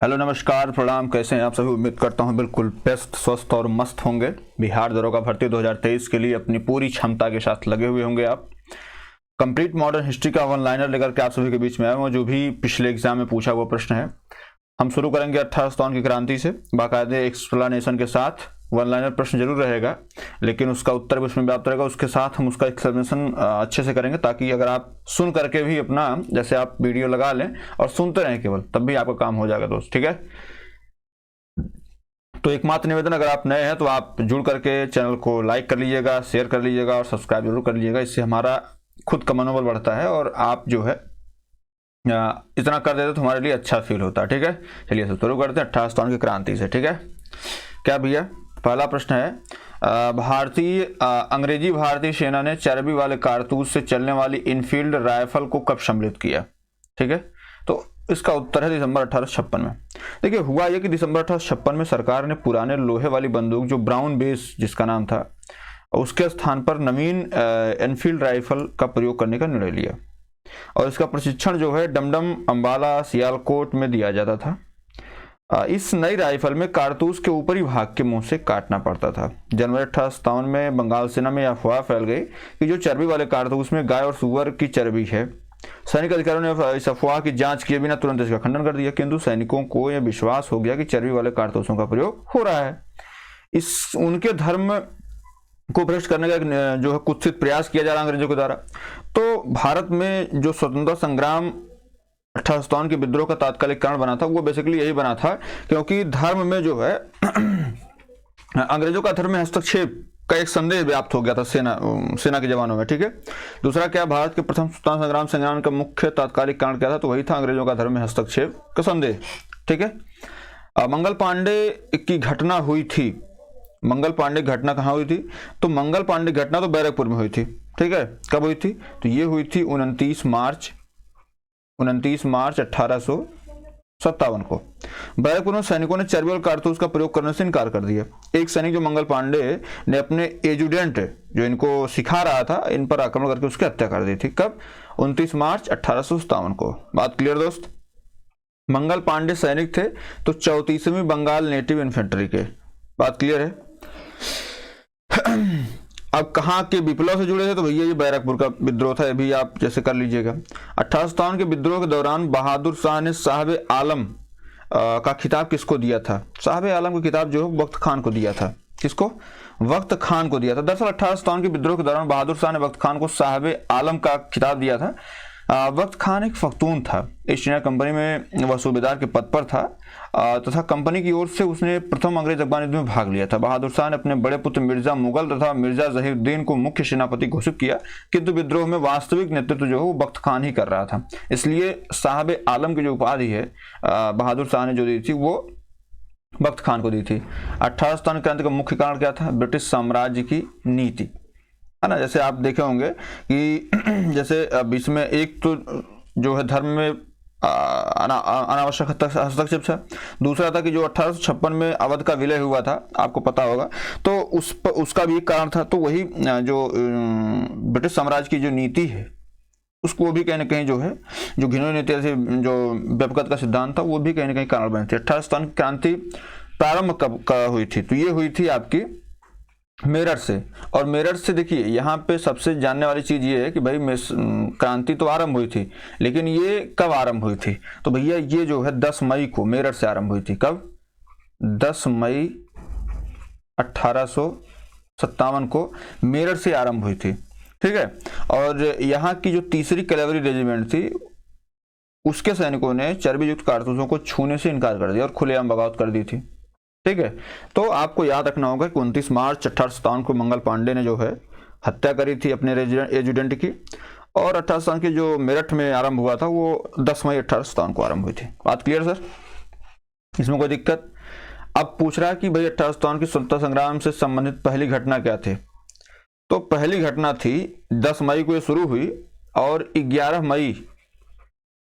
Hello नमस्कार प्रणाम, कैसे हैं आप सभी। उम्मीद करता हूं बिल्कुल बेस्ट, स्वस्थ और मस्त होंगे। बिहार दरोगा भर्ती 2023 के लिए अपनी पूरी क्षमता के साथ लगे हुए होंगे आप। कंप्लीट मॉडर्न हिस्ट्री का वन लाइनर लेकर के आप सभी के बीच में आया हूं, जो भी पिछले एग्जाम में पूछा हुआ प्रश्न है। हम शुरू करेंगे 1857 की क्रांति से, बाकायदे एक्सप्लेनेशन के साथ। वन लाइनर प्रश्न जरूर रहेगा, लेकिन उसका उत्तर भी उसमें व्याप्त रहेगा। उसके साथ हम उसका एक्सप्लेनेशन अच्छे से करेंगे, ताकि अगर आप सुन करके भी अपना, जैसे आप वीडियो लगा लें और सुनते रहें केवल, तब भी आपका काम हो जाएगा दोस्त, ठीक है। तो एकमात्र निवेदन, अगर आप नए हैं तो आप जुड़ करके चैनल को लाइक कर लीजिएगा, शेयर कर लीजिएगा और सब्सक्राइब जरूर कर लीजिएगा। इससे हमारा खुद का मनोबल बढ़ता है और आप जो है इतना कर देते तो हमारे लिए अच्छा फील होता है, ठीक है। चलिए शुरू करते हैं 1857 की क्रांति से, ठीक है। क्या भैया, पहला प्रश्न है, अंग्रेजी भारतीय सेना ने चर्बी वाले कारतूस से चलने वाली इनफील्ड राइफल को कब सम्मिलित किया, ठीक है। तो इसका उत्तर है दिसंबर 1856 में। देखिए, हुआ यह कि दिसंबर 1856 में सरकार ने पुराने लोहे वाली बंदूक, जो ब्राउन बेस जिसका नाम था, उसके स्थान पर नवीन एनफील्ड राइफल का प्रयोग करने का निर्णय लिया। और इसका प्रशिक्षण जो है डमडम, अंबाला, सियालकोट में दिया जाता था। इस नई राइफल में कारतूस के ऊपरी भाग के मुंह से काटना पड़ता था। जनवरी 1857 में बंगाल सेना में अफवाह फैल गई कि जो चर्बी वाले कारतूस में गाय और सुअर की चर्बी है। सैनिक अधिकारियों ने इस अफवाह की जांच किए बिना तुरंत इसका खंडन कर दिया, किंतु सैनिकों को यह विश्वास हो गया कि चर्बी वाले कारतूसों का प्रयोग हो रहा है। इस उनके धर्म को भ्रष्ट करने का जो है कुत्सित प्रयास किया जा रहा है अंग्रेजों के द्वारा। तो भारत में जो स्वतंत्रता संग्राम 1857 के विद्रोह का तात्कालिक कारण बना था, वो बेसिकली यही बना था, क्योंकि धर्म में जो है अंग्रेजों का धर्म में हस्तक्षेप का एक संदेह व्याप्त हो गया था सेना के जवानों में, ठीक है। दूसरा क्या, भारत के प्रथम स्वतंत्रता संग्राम का मुख्य तात्कालिक कारण क्या था, तो वही था अंग्रेजों का धर्म में हस्तक्षेप का संदेह, ठीक है। मंगल पांडे की घटना हुई थी। मंगल पांडे घटना कहाँ हुई थी, तो मंगल पांडे घटना तो बैरकपुर में हुई थी, ठीक है। कब हुई थी, तो ये हुई थी 29 मार्च 1857 को। बैरकपुर में सैनिकों ने चर्बी और कारतूस का प्रयोग करने से इनकार कर दिया। एक सैनिक जो मंगल पांडे ने अपने एजुडेंट जो इनको सिखा रहा था, इन पर आक्रमण करके उसकी हत्या कर दी थी। कब, 29 मार्च 1857 को। बात क्लियर दोस्त। मंगल पांडे सैनिक थे तो 34वीं बंगाल नेटिव इन्फेंट्री के। बात क्लियर है। अब कहाँ के विप्लव से जुड़े थे, तो भैया ये बैरकपुर का विद्रोह था, ये भी आप जैसे कर लीजिएगा। 1857 के विद्रोह के दौरान बहादुर शाह ने साहब आलम का खिताब किसको दिया था। साहब आलम का खिताब जो है वक्त खान को दिया था। किसको, वक्त खान को दिया था। दरअसल 1857 के विद्रोह के दौरान बहादुर शाह ने वक्त खान को साहब आलम का खिताब दिया था। वक्त खान एक फख्तून था। ईस्ट इंडिया कंपनी में वह सूबेदार के पद पर था तथा कंपनी की ओर से उसने प्रथम अंग्रेज अफगान युद्ध में भाग लिया था। बहादुर शाह ने अपने बड़े पुत्र मिर्जा मुगल तथा मिर्जा जहीरुद्दीन को मुख्य सेनापति घोषित किया, किंतु विद्रोह में वास्तविक नेतृत्व जो है वो वक्त खान ही कर रहा था। इसलिए साहब आलम की जो उपाधि है बहादुर शाह ने जो दी थी वो वक्त खान को दी थी। 1857 क्रांति का मुख्य कारण क्या था, ब्रिटिश साम्राज्य की नीति, है ना। जैसे आप देखे होंगे कि जैसे इसमें एक तो जो है धर्म में अनावश्यक हस्तक्षेप था। दूसरा था कि जो 1856 में अवध का विलय हुआ था, आपको पता होगा, तो उसका भी एक कारण था। तो वही जो ब्रिटिश साम्राज्य की जो नीति है, उसको भी कहीं ना कहीं जो है, जो घिनौनी नीति से जो व्यपगत का सिद्धांत था, वो भी कहीं ना कहीं कारण बने थे। 1857 की क्रांति प्रारंभ कब हुई थी, तो ये हुई थी आपकी मेरठ से। और मेरठ से देखिए, यहाँ पे सबसे जानने वाली चीज ये है कि भाई क्रांति तो आरंभ हुई थी, लेकिन ये कब आरंभ हुई थी, तो भैया ये जो है 10 मई को मेरठ से आरंभ हुई थी। कब, 10 मई 1857 को मेरठ से आरंभ हुई थी, ठीक है। और यहाँ की जो तीसरी कैवेलरी रेजिमेंट थी, उसके सैनिकों ने चर्बी युक्त कारतूसों को छूने से इनकार कर दिया और खुलेआम बगावत कर दी थी, ठीक है। तो आपको याद रखना होगा कि 29 मार्च 1857 को मंगल पांडे ने जो है हत्या करी थी अपने एजुडेंट की, और 1857 की जो मेरठ में आरंभ हुआ था वो 10 मई 1857 को आरंभ हुई थी। बात क्लियर सर, इसमें कोई दिक्कत। अब पूछ रहा है कि भाई 1857 की स्वतंत्रता संग्राम से संबंधित पहली घटना क्या थी, तो पहली घटना थी 10 मई को ये शुरू हुई और 11 मई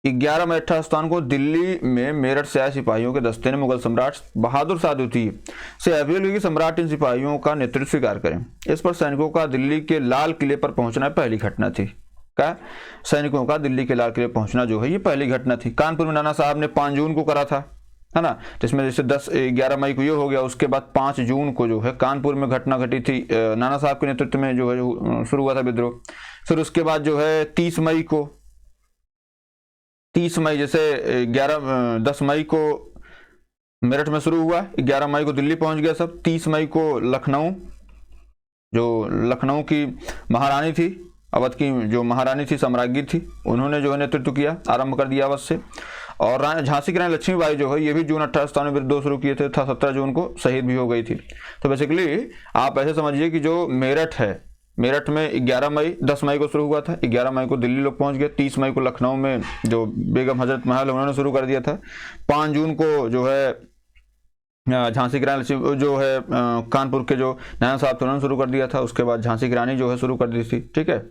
1857 को दिल्ली में मेरठ से आए सिपाहियों के दस्ते ने मुगल सम्राट बहादुर शाह द्वितीय से अपील की कि सम्राट इन सिपाहियों का नेतृत्व स्वीकार करें। इस पर सैनिकों का दिल्ली के लाल किले पर पहुंचना पहली घटना थी। क्या, सैनिकों का दिल्ली के लाल किले पहुंचना जो है ये पहली घटना थी। कानपुर में नाना साहब ने 5 जून को करा था, है ना। जिसमें जैसे 11 मई को ये हो गया, उसके बाद 5 जून को जो है कानपुर में घटना घटी थी, नाना साहब के नेतृत्व में जो है शुरू हुआ था विद्रोह। फिर उसके बाद जो है 30 मई जैसे 10 मई को मेरठ में शुरू हुआ, 11 मई को दिल्ली पहुंच गया सब, 30 मई को लखनऊ की महारानी थी, अवध की जो महारानी थी, सम्राज्ञी थी, उन्होंने जो है नेतृत्व किया, आरंभ कर दिया अवध से। और झांसी की रानी लक्ष्मीबाई जो है ये भी जून 1857 में विद्रोह शुरू किए थे, 17 जून को शहीद भी हो गई थी। तो बेसिकली आप ऐसे समझिए कि जो मेरठ है, मेरठ में 10 मई को शुरू हुआ था, 11 मई को दिल्ली लोग पहुंच गए, 30 मई को लखनऊ में जो बेगम हजरत महल उन्होंने शुरू कर दिया था, 5 जून को जो है झांसी की रानी जो है कानपुर के जो नाना साहब थे उन्होंने शुरू कर दिया था, उसके बाद झांसी की रानी जो है शुरू कर दी थी, ठीक है।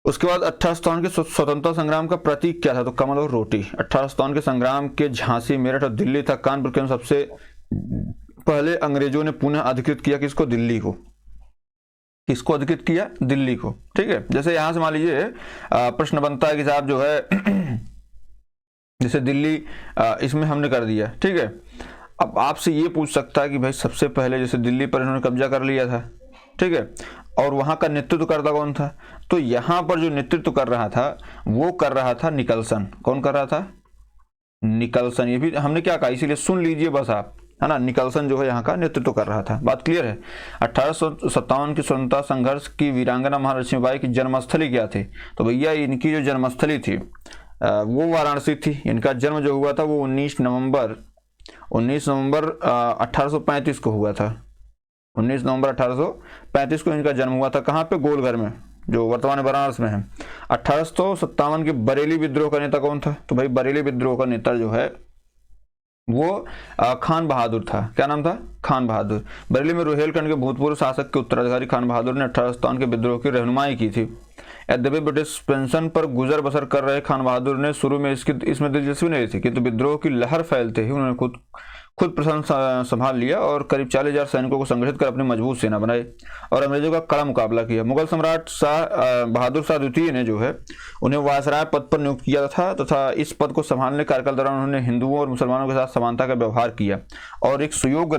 उसके बाद 1857 के स्वतंत्रता संग्राम का प्रतीक क्या था, तो कमल और रोटी। 1857 के संग्राम के झांसी, मेरठ और दिल्ली तक कानपुर के सबसे पहले अंग्रेजों ने पुनः अधिकृत किया किसको, दिल्ली को। किसको अधिकृत किया, दिल्ली को, ठीक है। जैसे यहां से मान लीजिए प्रश्न बनता है कि साहब जो है जैसे दिल्ली इसमें हमने कर दिया, ठीक है। अब आपसे ये पूछ सकता है कि भाई सबसे पहले जैसे दिल्ली पर इन्होंने कब्जा कर लिया था, ठीक है, और वहां का नेतृत्व करता कौन था, तो यहां पर जो नेतृत्व कर रहा था वो कर रहा था निकलसन। कौन कर रहा था, निकलसन। ये भी हमने क्या कहा, इसीलिए सुन लीजिए बस आप, है ना। निकलसन जो है यहाँ का नेतृत्व कर रहा था, बात क्लियर है। 1857 की स्वतंत्रता संघर्ष की वीरांगना महारानी लक्ष्मीबाई की जन्मस्थली क्या थी, तो भैया इनकी जो जन्मस्थली थी वो वाराणसी थी। इनका जन्म जो हुआ था वो 19 नवंबर 1835 को हुआ था। 19 नवंबर 1835 को इनका जन्म हुआ था। कहाँ पे, गोलघर में, जो वर्तमान बनारस में है। 1857 के बरेली विद्रोह का नेता कौन था, तो भाई बरेली विद्रोह का नेता जो है वो खान बहादुर था। क्या नाम था, खान बहादुर। बरेली में रोहेलखंड के भूतपूर्व शासक के उत्तराधिकारी खान बहादुर ने 1857 के विद्रोह की रहनुमाई की थी। यद्यपि ब्रिटिश पेंशन पर गुजर बसर कर रहे खान बहादुर ने शुरू में इसमें दिलचस्पी नहीं थी, किंतु विद्रोह की लहर फैलते ही उन्होंने खुद प्रशासन संभाल लिया और करीब 40,000 सैनिकों को संगठित कर अपनी मजबूत सेना बनाई और अंग्रेजों का कड़ा मुकाबला किया। मुगल सम्राट बहादुर शाह द्वितीय ने जो है उन्हें वायसराय पद पर नियुक्त किया था तथा इस पद को संभालने कार्यकाल दौरान उन्होंने हिंदुओं और मुसलमानों के साथ समानता का व्यवहार किया और एक सुयोग्य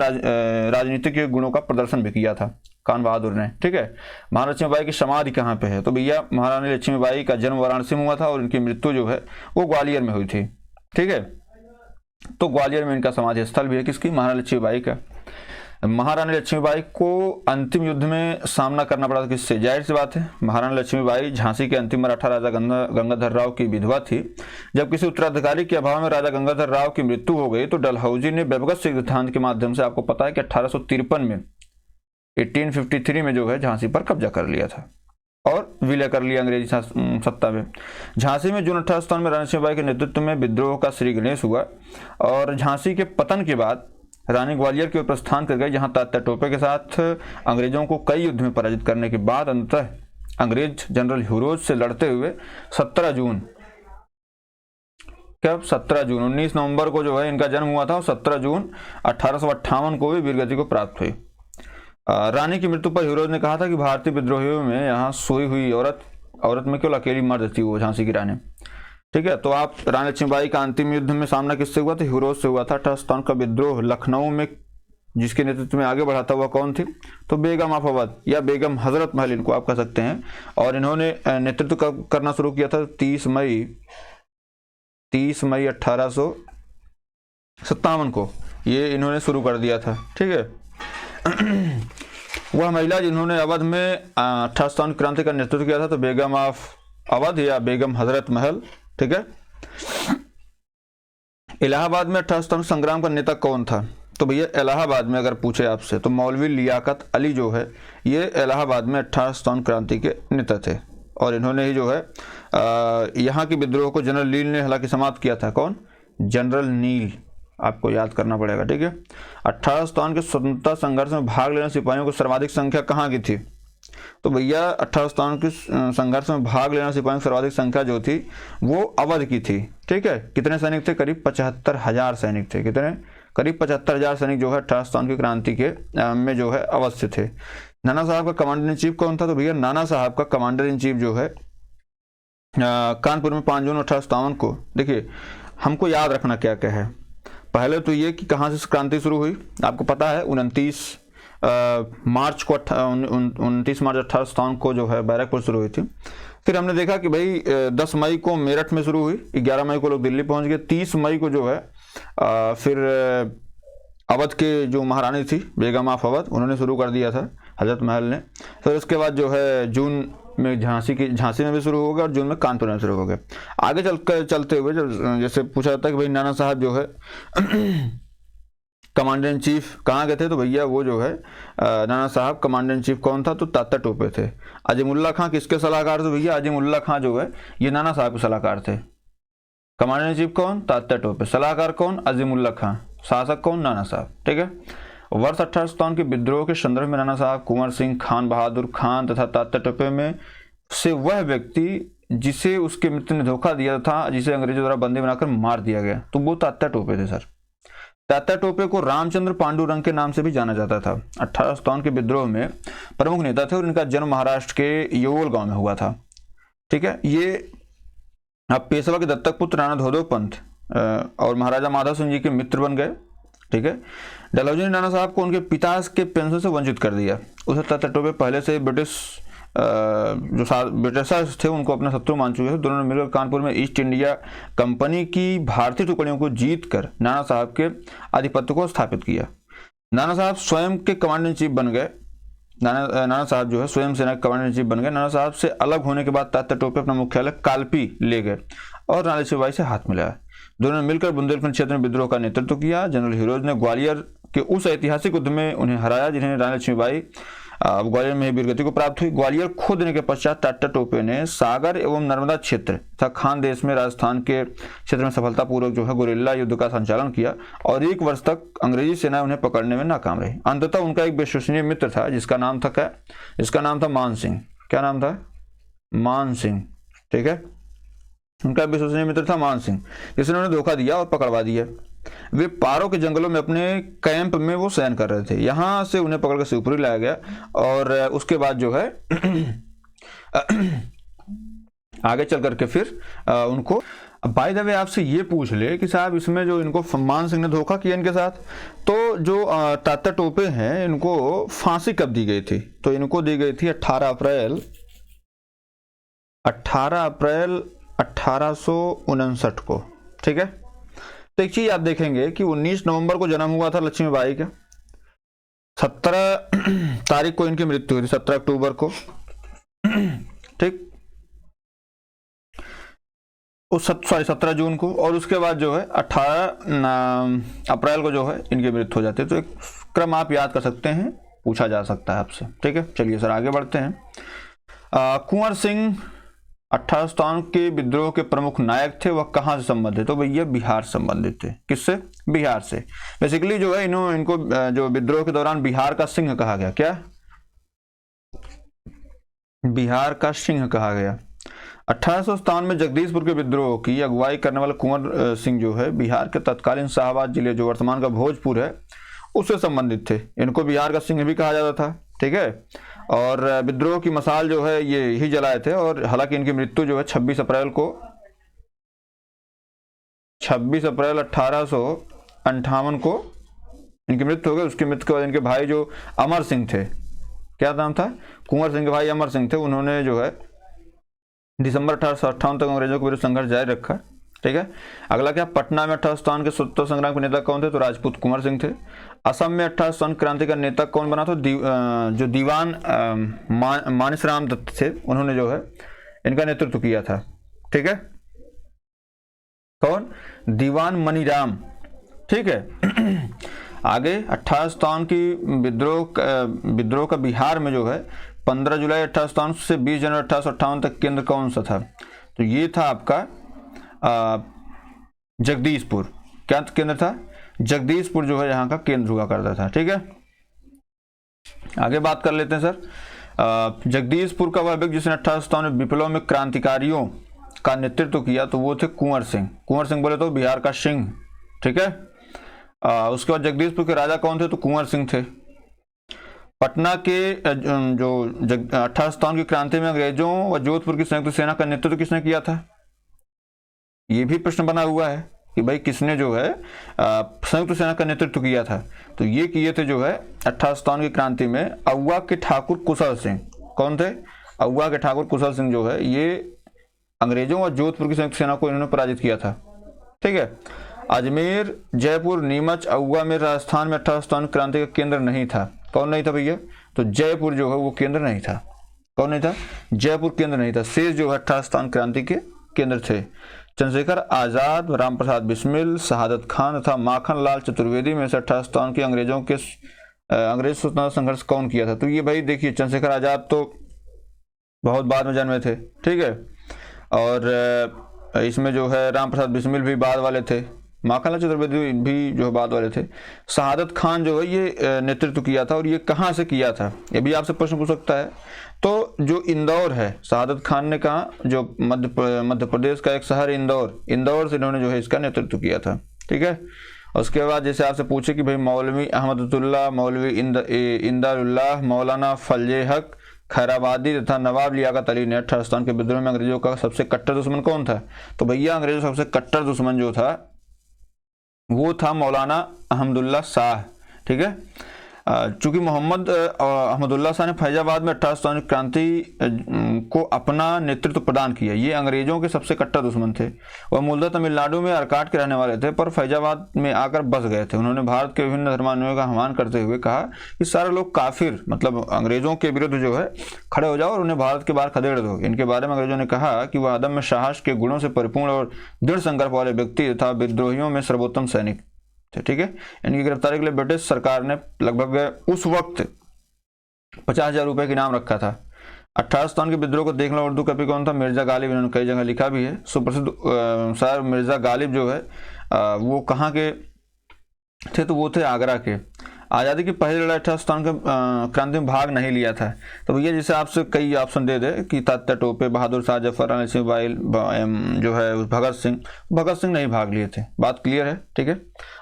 राजनीतिक गुणों का प्रदर्शन भी किया था खान बहादुर ने, ठीक है। महारानी लक्ष्मीबाई की समाधि कहाँ पे है, तो भैया महारानी लक्ष्मीबाई का जन्म वाराणसी में हुआ था और इनकी मृत्यु जो है वो ग्वालियर में हुई थी, ठीक है। तो ग्वालियर में इनका समाधि स्थल भी है, किसकी, महारानी लक्ष्मीबाई का। महारानी लक्ष्मीबाई को अंतिम युद्ध में सामना करना पड़ा था किससे, जाहिर सी बात है महारानी लक्ष्मीबाई झांसी के अंतिम मराठा राजा गंगाधर राव की विधवा थी। जब किसी उत्तराधिकारी के अभाव में राजा गंगाधर राव की मृत्यु हो गई तो डलहौजी ने व्यवगत सिद्धांत के माध्यम से, आपको पता है कि 1853 में 1853 में जो है झांसी पर कब्जा कर लिया था और विलय कर लिया अंग्रेजी सत्ता में। झांसी में जून 1857 में रानी लक्ष्मीबाई के नेतृत्व में विद्रोह का श्री गणेश हुआ और झांसी के पतन के बाद रानी ग्वालियर की ओर प्रस्थान कर गई, जहां तात्या टोपे के साथ अंग्रेजों को कई युद्ध में पराजित करने के बाद अंततः अंग्रेज जनरल ह्यूरोज से लड़ते हुए 17 जून 19 नवंबर को जो है इनका जन्म हुआ था और 17 जून 1858 को भी वीरगति को प्राप्त हुई। रानी की मृत्यु पर ह्यूरोज ने कहा था कि भारतीय विद्रोहियों में यहाँ सोई हुई औरत में केवल अकेली मर्द थी वो, झांसी की रानी, ठीक है। तो आप रानी लक्ष्मीबाई का अंतिम युद्ध में सामना किससे हुआ था, ह्यूरोज से हुआ था। 1857 का विद्रोह लखनऊ में जिसके नेतृत्व में आगे बढ़ा था वह कौन थी, तो बेगम ऑफ अवध या बेगम हजरत महल इनको आप कह सकते हैं। और इन्होंने नेतृत्व करना शुरू किया था 30 मई 1857 को, ये इन्होंने शुरू कर दिया था, ठीक है। वह महिला जिन्होंने अवध में 1857 क्रांति का नेतृत्व किया था, तो बेगम ऑफ अवध या बेगम हजरत महल, ठीक है। इलाहाबाद में 1857 संग्राम का नेता कौन था, तो भैया इलाहाबाद में अगर पूछे आपसे तो मौलवी लियाकत अली जो है ये इलाहाबाद में 1857 क्रांति के नेता थे और इन्होंने ही जो है यहाँ के विद्रोह को जनरल नील ने हालांकि समाप्त किया था। कौन, जनरल नील, आपको याद करना पड़ेगा, ठीक है। 1857 के स्वतंत्रता संघर्ष में भाग लेने सिपाहियों को सर्वाधिक संख्या कहाँ की थी, तो भैया 1857 के संघर्ष में भाग लेने सिपाहियों की सर्वाधिक संख्या जो थी वो अवध की थी, ठीक है। कितने सैनिक थे, करीब 75,000 सैनिक थे। कितने, करीब 75,000 सैनिक जो है 1857 की क्रांति के में जो है अवध से थे। नाना साहब का कमांडर इन चीफ कौन था, तो भैया नाना साहब का कमांडर इन चीफ जो है कानपुर में 5 जून 1857 को, देखिए हमको याद रखना क्या क्या है। पहले तो ये कि कहाँ से क्रांति शुरू हुई, आपको पता है 29 मार्च को 29 मार्च 1857 को जो है बैरकपुर शुरू हुई थी। फिर हमने देखा कि भाई 10 मई को मेरठ में शुरू हुई, 11 मई को लोग दिल्ली पहुंच गए, 30 मई को जो है फिर अवध के जो महारानी थी बेगम ऑफ अवध, उन्होंने शुरू कर दिया था, हजरत महल ने। फिर उसके बाद जो है जून में झांसी में भी शुरू हो गया और जून में कानपुर में शुरू हो गया। आगे चलते हुए जैसे पूछा जाता है कि भाई नाना साहब जो है कमांडर इन चीफ कहाँ गए थे, तो भैया वो जो है नाना साहब कमांडर इन चीफ कौन था, तो तात्या टोपे थे। अजीमुल्ला खां किसके सलाहकार थे, भैया अजीमुल्ला खां जो है ये नाना साहब के सलाहकार थे। कमांडर इन चीफ कौन, तात्या टोपे, सलाहकार कौन, अजीमुल्ला खां, शासक कौन, नाना साहब। ठीक है। वर्ष 1857 के विद्रोह के संदर्भ में नाना साहब, कुंवर सिंह, खान बहादुर खान तथा तात्या टोपे में से वह व्यक्ति जिसे उसके मित्र ने धोखा दिया था, जिसे अंग्रेजों द्वारा बंदी बनाकर मार दिया गया, तो वो तात्या टोपे थे सर। तात्या टोपे को रामचंद्र पांडुरंग के नाम से भी जाना जाता था। 1857 के विद्रोह में प्रमुख नेता थे और इनका जन्म महाराष्ट्र के योल गांव में हुआ था। ठीक है। ये पेशवा के दत्तक पुत्र राणा धोदो पंत और महाराजा माधव सिंह जी के मित्र बन गए। ठीक है। डलहौजी ने नाना साहब को उनके पिता के पेंशन से वंचित कर दिया। उसे तात्या टोपे पहले से ब्रिटिशर्स थे उनको अपना शत्रु मान चुके थे। दोनों ने मिलकर कानपुर में ईस्ट इंडिया कंपनी की भारतीय टुकड़ियों को जीतकर नाना साहब के आधिपत्य को स्थापित किया। नाना साहब स्वयं के कमांडर इन चीफ बन गए। नाना साहब जो है स्वयं सेना के कमांडर इन चीफ बन गए। नाना साहब से अलग होने के बाद तात्या टोपे अपना मुख्यालय कालपी ले गए और रानी लक्ष्मीबाई से हाथ मिलाया। दोनों ने मिलकर बुंदेलखंड क्षेत्र में विद्रोह का नेतृत्व किया। जनरल हिरोज ने ग्वालियर के उस ऐतिहासिक युद्ध में उन्हें हराया जिन्हें रानी लक्ष्मीबाई ग्वालियर में वीरगति को प्राप्त हुई। ग्वालियर खो देने के पश्चात तात्या टोपे ने सागर एवं नर्मदा क्षेत्र तथा खान देश में राजस्थान के क्षेत्र में सफलतापूर्वक जो है गुरिल्ला युद्ध का संचालन किया और 1 वर्ष तक अंग्रेजी सेना उन्हें पकड़ने में नाकाम रही। अंततः उनका एक विश्वसनीय मित्र था जिसका नाम था क्या, इसका नाम था मान सिंह। क्या नाम था, मान सिंह। ठीक है। उनका विश्वसनीय मित्र था मान सिंह, जिसने उन्हें धोखा दिया और पकड़वा दिया। वे पारो के जंगलों में अपने कैंप में वो शयन कर रहे थे। यहां से उन्हें पकड़कर शिवपुरी लाया गया और उसके बाद जो है आगे चल करके फिर उनको बाय द वे आपसे ये पूछ ले कि साहब इसमें जो इनको मान सिंह ने धोखा किया इनके साथ, तो जो तात्या टोपे हैं इनको फांसी कब दी गई थी, तो इनको दी गई थी 18 अप्रैल 1859 को। ठीक है। तो एक चीज आप देखेंगे कि 19 नवंबर को जन्म हुआ था लक्ष्मीबाई का, 17 तारीख को इनकी मृत्यु हुई थी, 17 अक्टूबर को। ठीक। 17 जून को, और उसके बाद जो है 18 अप्रैल को जो है इनकी मृत्यु हो जाती है। तो एक क्रम आप याद कर सकते हैं, पूछा जा सकता है आपसे। ठीक है। चलिए सर आगे बढ़ते हैं। कुंवर सिंह 1857 के विद्रोह के प्रमुख नायक थे, वह कहां से संबंधित, तो भैया बिहार संबंधित थे। किससे, बिहार से। बेसिकली जो है इनको जो विद्रोह के दौरान बिहार का सिंह कहा गया। क्या, बिहार का सिंह कहा गया। 1857 में जगदीशपुर के विद्रोह की अगुवाई करने वाला कुंवर सिंह जो है बिहार के तत्कालीन शाहबाद जिले जो वर्तमान का भोजपुर है उससे संबंधित थे। इनको बिहार का सिंह भी कहा जाता था। ठीक है। और विद्रोह की मसाल जो है ये ही जलाए थे। और हालांकि इनकी मृत्यु जो है 26 अप्रैल 1858 को इनकी मृत्यु हो गई। उसकी मृत्यु के बाद इनके भाई जो अमर सिंह थे, क्या नाम था, कुंवर सिंह के भाई अमर सिंह थे, उन्होंने जो है दिसंबर 1858 तक अंग्रेजों के विरुद्ध संघर्ष जारी रखा। ठीक है। अगला क्या, पटना में 1857 के स्वतंत्रता संग्राम के नेता कौन थे, तो राजपूत कुंवर सिंह थे। असम में 1857 क्रांति का नेता कौन बना था, जो दीवान मानसराम दत्त थे, उन्होंने जो है इनका नेतृत्व किया था। ठीक है। कौन, दीवान मनीराम। ठीक है। आगे 1857 की विद्रोह का बिहार में जो है 15 जुलाई 1857 से 20 जनवरी 1858 तक केंद्र कौन सा था, तो ये था आपका जगदीशपुर। क्या केंद्र था, जगदीशपुर जो है यहाँ का केंद्र हुआ करता था। ठीक है। आगे बात कर लेते हैं सर। जगदीशपुर का वह व्यक्ति जिसने 1857 में विप्लव में क्रांतिकारियों का नेतृत्व किया, तो वो थे कुंवर सिंह। कुंवर सिंह बोले तो बिहार का सिंह। ठीक है। उसके बाद जगदीशपुर के राजा कौन थे, तो कुंवर सिंह थे। पटना के जो 1857 की क्रांति में अंग्रेजों व जोधपुर की संयुक्त सेना का नेतृत्व किसने किया था, ये भी प्रश्न बना हुआ है कि भाई किसने जो है संयुक्त सेना का नेतृत्व किया था। तो ये किए थे जो है 1857 की क्रांति में अउवा के ठाकुर कुशल सिंह। कौन थे? अउवा के ठाकुर कुशल सिंह जो है ये अंग्रेजों और जोधपुर की संयुक्त सेना को इन्होंने पराजित किया था। ठीक है। अजमेर, जयपुर, नीमच, अउवा में राजस्थान में 1857 क्रांति का केंद्र नहीं था। कौन नहीं था भैया? तो जयपुर जो है वो केंद्र नहीं था। कौन नहीं था? जयपुर केंद्र नहीं था। शेष जो है 1857 क्रांति के केंद्र थे। चंद्रशेखर आजाद, राम प्रसाद बिस्मिल, शहादत खान तथा माखन लाल चतुर्वेदी में से 1857 के अंग्रेज स्वतंत्रता संघर्ष कौन किया था? तो ये भाई देखिए, चंद्रशेखर आजाद तो बहुत बाद में जन्मे थे। ठीक है। और इसमें जो है राम प्रसाद बिस्मिल भी बाद वाले थे, माखनलाल चतुर्वेदी भी जो है बाद वाले थे। शहादत खान जो है ये नेतृत्व किया था। और ये कहाँ से किया था, ये भी आपसे प्रश्न पूछ सकता है। तो जो इंदौर है, शहादत खान ने कहा, जो मध्य प्रदेश का एक शहर इंदौर से इन्होंने जो है इसका नेतृत्व किया था। ठीक है। उसके बाद जैसे आपसे पूछे कि भाई मौलवी अहमदुल्लाह, मौलवी इंदारुल्लाह, मौलाना फजले हक खैराबादी तथा नवाब लियाकत अली ने 1857 के विद्रोह में अंग्रेजों का सबसे कट्टर दुश्मन कौन था? तो भैया अंग्रेजों का सबसे कट्टर दुश्मन जो था वो था मौलाना अहमदुल्ला शाह। ठीक है। चूंकि मोहम्मद अहमदुल्ला शाह ने फैजाबाद में 1857 क्रांति को अपना नेतृत्व प्रदान किया। ये अंग्रेजों के सबसे कट्टर दुश्मन थे। वह मूलतः तमिलनाडु में अरकाट के रहने वाले थे, पर फैजाबाद में आकर बस गए थे। उन्होंने भारत के विभिन्न धर्मानुयायियों का आह्वान करते हुए कहा कि सारे लोग काफिर, मतलब अंग्रेजों के विरुद्ध जो है खड़े हो जाओ और उन्हें भारत के बाहर खदेड़ दो। इनके बारे में अंग्रेजों ने कहा कि वह अदम्य साहस के गुणों से परिपूर्ण और दृढ़ संकल्प वाले व्यक्ति तथा विद्रोहियों में सर्वोत्तम सैनिक थे। ठीक है। इनकी गिरफ्तारी के लिए ब्रिटिश सरकार ने लगभग उस वक्त 50,000 रुपए का इनाम रखा था। 1857 के विद्रोह को देखना उर्दू कवि कौन था? मिर्जा गालिब। इन्होंने कई जगह लिखा भी है। सुप्रसिद्ध शायर मिर्जा गालिब जो है वो कहाँ के थे? तो वो थे आगरा के। आज़ादी की पहली लड़ाई 1857 के क्रांति में भाग नहीं लिया था। तो भैया जैसे आपसे कई ऑप्शन दे दे कि तात्या टोपे, बहादुर शाह जफर, अली सिंह बाइल, जो है भगत सिंह नहीं भाग लिए थे। बात क्लियर है। ठीक है।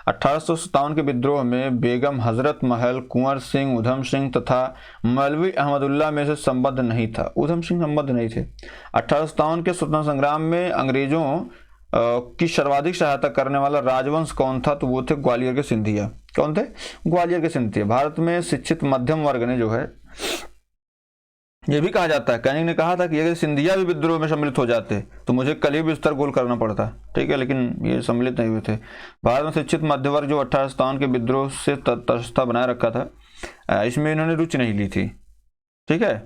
1857 के विद्रोह में बेगम हजरत महल, कुंवर सिंह, उधम सिंह तथा मौलवी अहमदुल्ला में से संबद्ध नहीं था। उधम सिंह संबद्ध नहीं थे। 1857 के स्वतंत्रता संग्राम में अंग्रेजों की सर्वाधिक सहायता करने वाला राजवंश कौन था? तो वो थे ग्वालियर के सिंधिया। कौन थे? ग्वालियर के सिंधिया। भारत में शिक्षित मध्यम वर्ग ने जो है, ये भी कहा जाता है, कैनिंग ने कहा था कि अगर सिंधिया भी विद्रोह में सम्मिलित हो जाते तो मुझे कल ही बिस्तर गोल करना पड़ता। ठीक है। लेकिन ये सम्मिलित नहीं हुए थे। भारत में शिक्षित मध्य वर्ग जो 1857 के विद्रोह से तटस्थता बनाए रखा था, इसमें इन्होंने रुचि नहीं ली थी। ठीक है।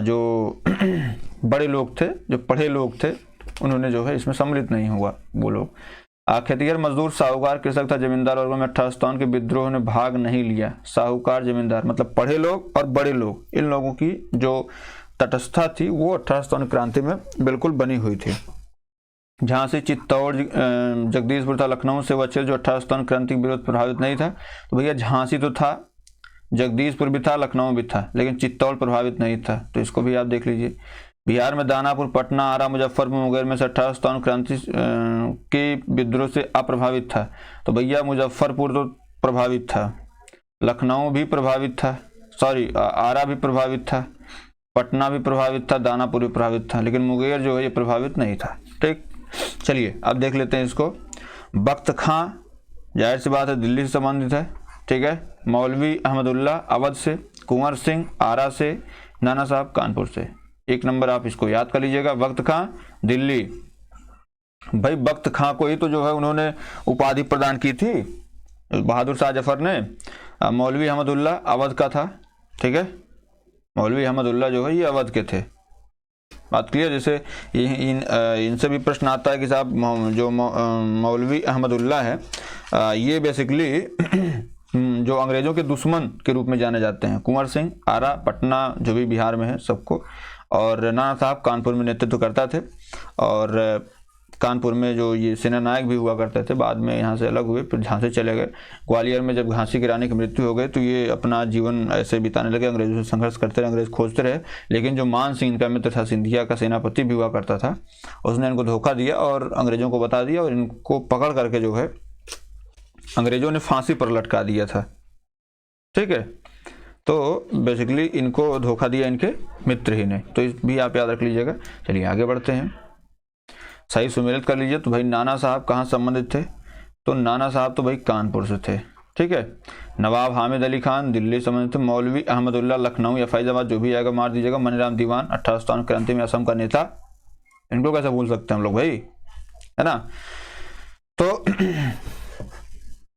जो बड़े लोग थे, जो पढ़े लोग थे, उन्होंने जो है इसमें सम्मिलित नहीं हुआ वो लोग। खेतिहर, मजदूर, साहूकार, कृषक तथा जमींदार वर्गों में 1857 के विद्रोह ने भाग नहीं लिया। साहूकार, जमींदार मतलब पढ़े लोग और बड़े लोग, इन लोगों की जो तटस्थता थी वो 1857 क्रांति में बिल्कुल बनी हुई थी। झांसी, चित्तौड़, जगदीशपुर तथा लखनऊ से वह क्षेत्र जो 1857 क्रांति के विरोध प्रभावित नहीं था। तो भैया झांसी तो था, जगदीशपुर भी था, लखनऊ भी था, लेकिन चित्तौड़ प्रभावित नहीं था। तो इसको भी आप देख लीजिए। बिहार में दानापुर, पटना, आरा, मुजफ्फरपुर, मुंगेर में से 1857 क्रांति के विद्रोह से अप्रभावित था। तो भैया मुजफ्फरपुर तो प्रभावित था, लखनऊ भी प्रभावित था, आरा भी प्रभावित था, पटना भी प्रभावित था, दानापुर भी प्रभावित था, लेकिन मुंगेर जो है ये प्रभावित नहीं था। ठीक। चलिए अब देख लेते हैं इसको। बख्त खां, जाहिर सी बात है दिल्ली से संबंधित है। ठीक है। मौलवी अहमदुल्ला अवध से, कुंवर सिंह आरा से, नाना साहब कानपुर से। 1 नंबर आप इसको याद कर लीजिएगा। बख्त खां दिल्ली। भाई बख्त खां को ही तो जो है उन्होंने उपाधि प्रदान की थी बहादुर शाह जफर ने। मौलवी अहमदुल्ला अवध का था। ठीक है। मौलवी अहमदुल्ला जो है ये अवध के थे। बात क्लियर। जैसे इनसे भी प्रश्न आता है कि साहब जो मौलवी अहमदुल्ला है ये बेसिकली जो अंग्रेजों के दुश्मन के रूप में जाने जाते हैं। कुंवर सिंह आरा, पटना जो भी बिहार में है सबको, और नाना साहब कानपुर में नेतृत्व करता थे। और कानपुर में जो ये सेना नायक भी हुआ करते थे, बाद में यहाँ से अलग हुए, फिर झांसी चले गए। ग्वालियर में जब झांसी की रानी की मृत्यु हो गई तो ये अपना जीवन ऐसे बिताने लगे, अंग्रेजों से संघर्ष करते रहे, अंग्रेज खोजते रहे। लेकिन जो मान सिंह इनका मित्र था, सिंधिया का सेनापति भी हुआ करता था, उसने इनको धोखा दिया और अंग्रेजों को बता दिया, और इनको पकड़ करके जो है अंग्रेजों ने फांसी पर लटका दिया था। ठीक है। तो बेसिकली इनको धोखा दिया इनके मित्र ही ने। तो इस भी आप याद रख लीजिएगा। चलिए आगे बढ़ते हैं। सही सुमेलित कर लीजिए। तो भाई नाना साहब कहाँ संबंधित थे? तो नाना साहब तो भाई कानपुर से थे। ठीक है। नवाब हामिद अली खान दिल्ली संबंधित थे। मौलवी अहमदुल्ला लखनऊ या फैजाबाद, जो भी आएगा मार दीजिएगा। मनीराम दीवान 1857 क्रांति में असम का नेता, इनको कैसे भूल सकते हैं हम लोग भाई, है ना। तो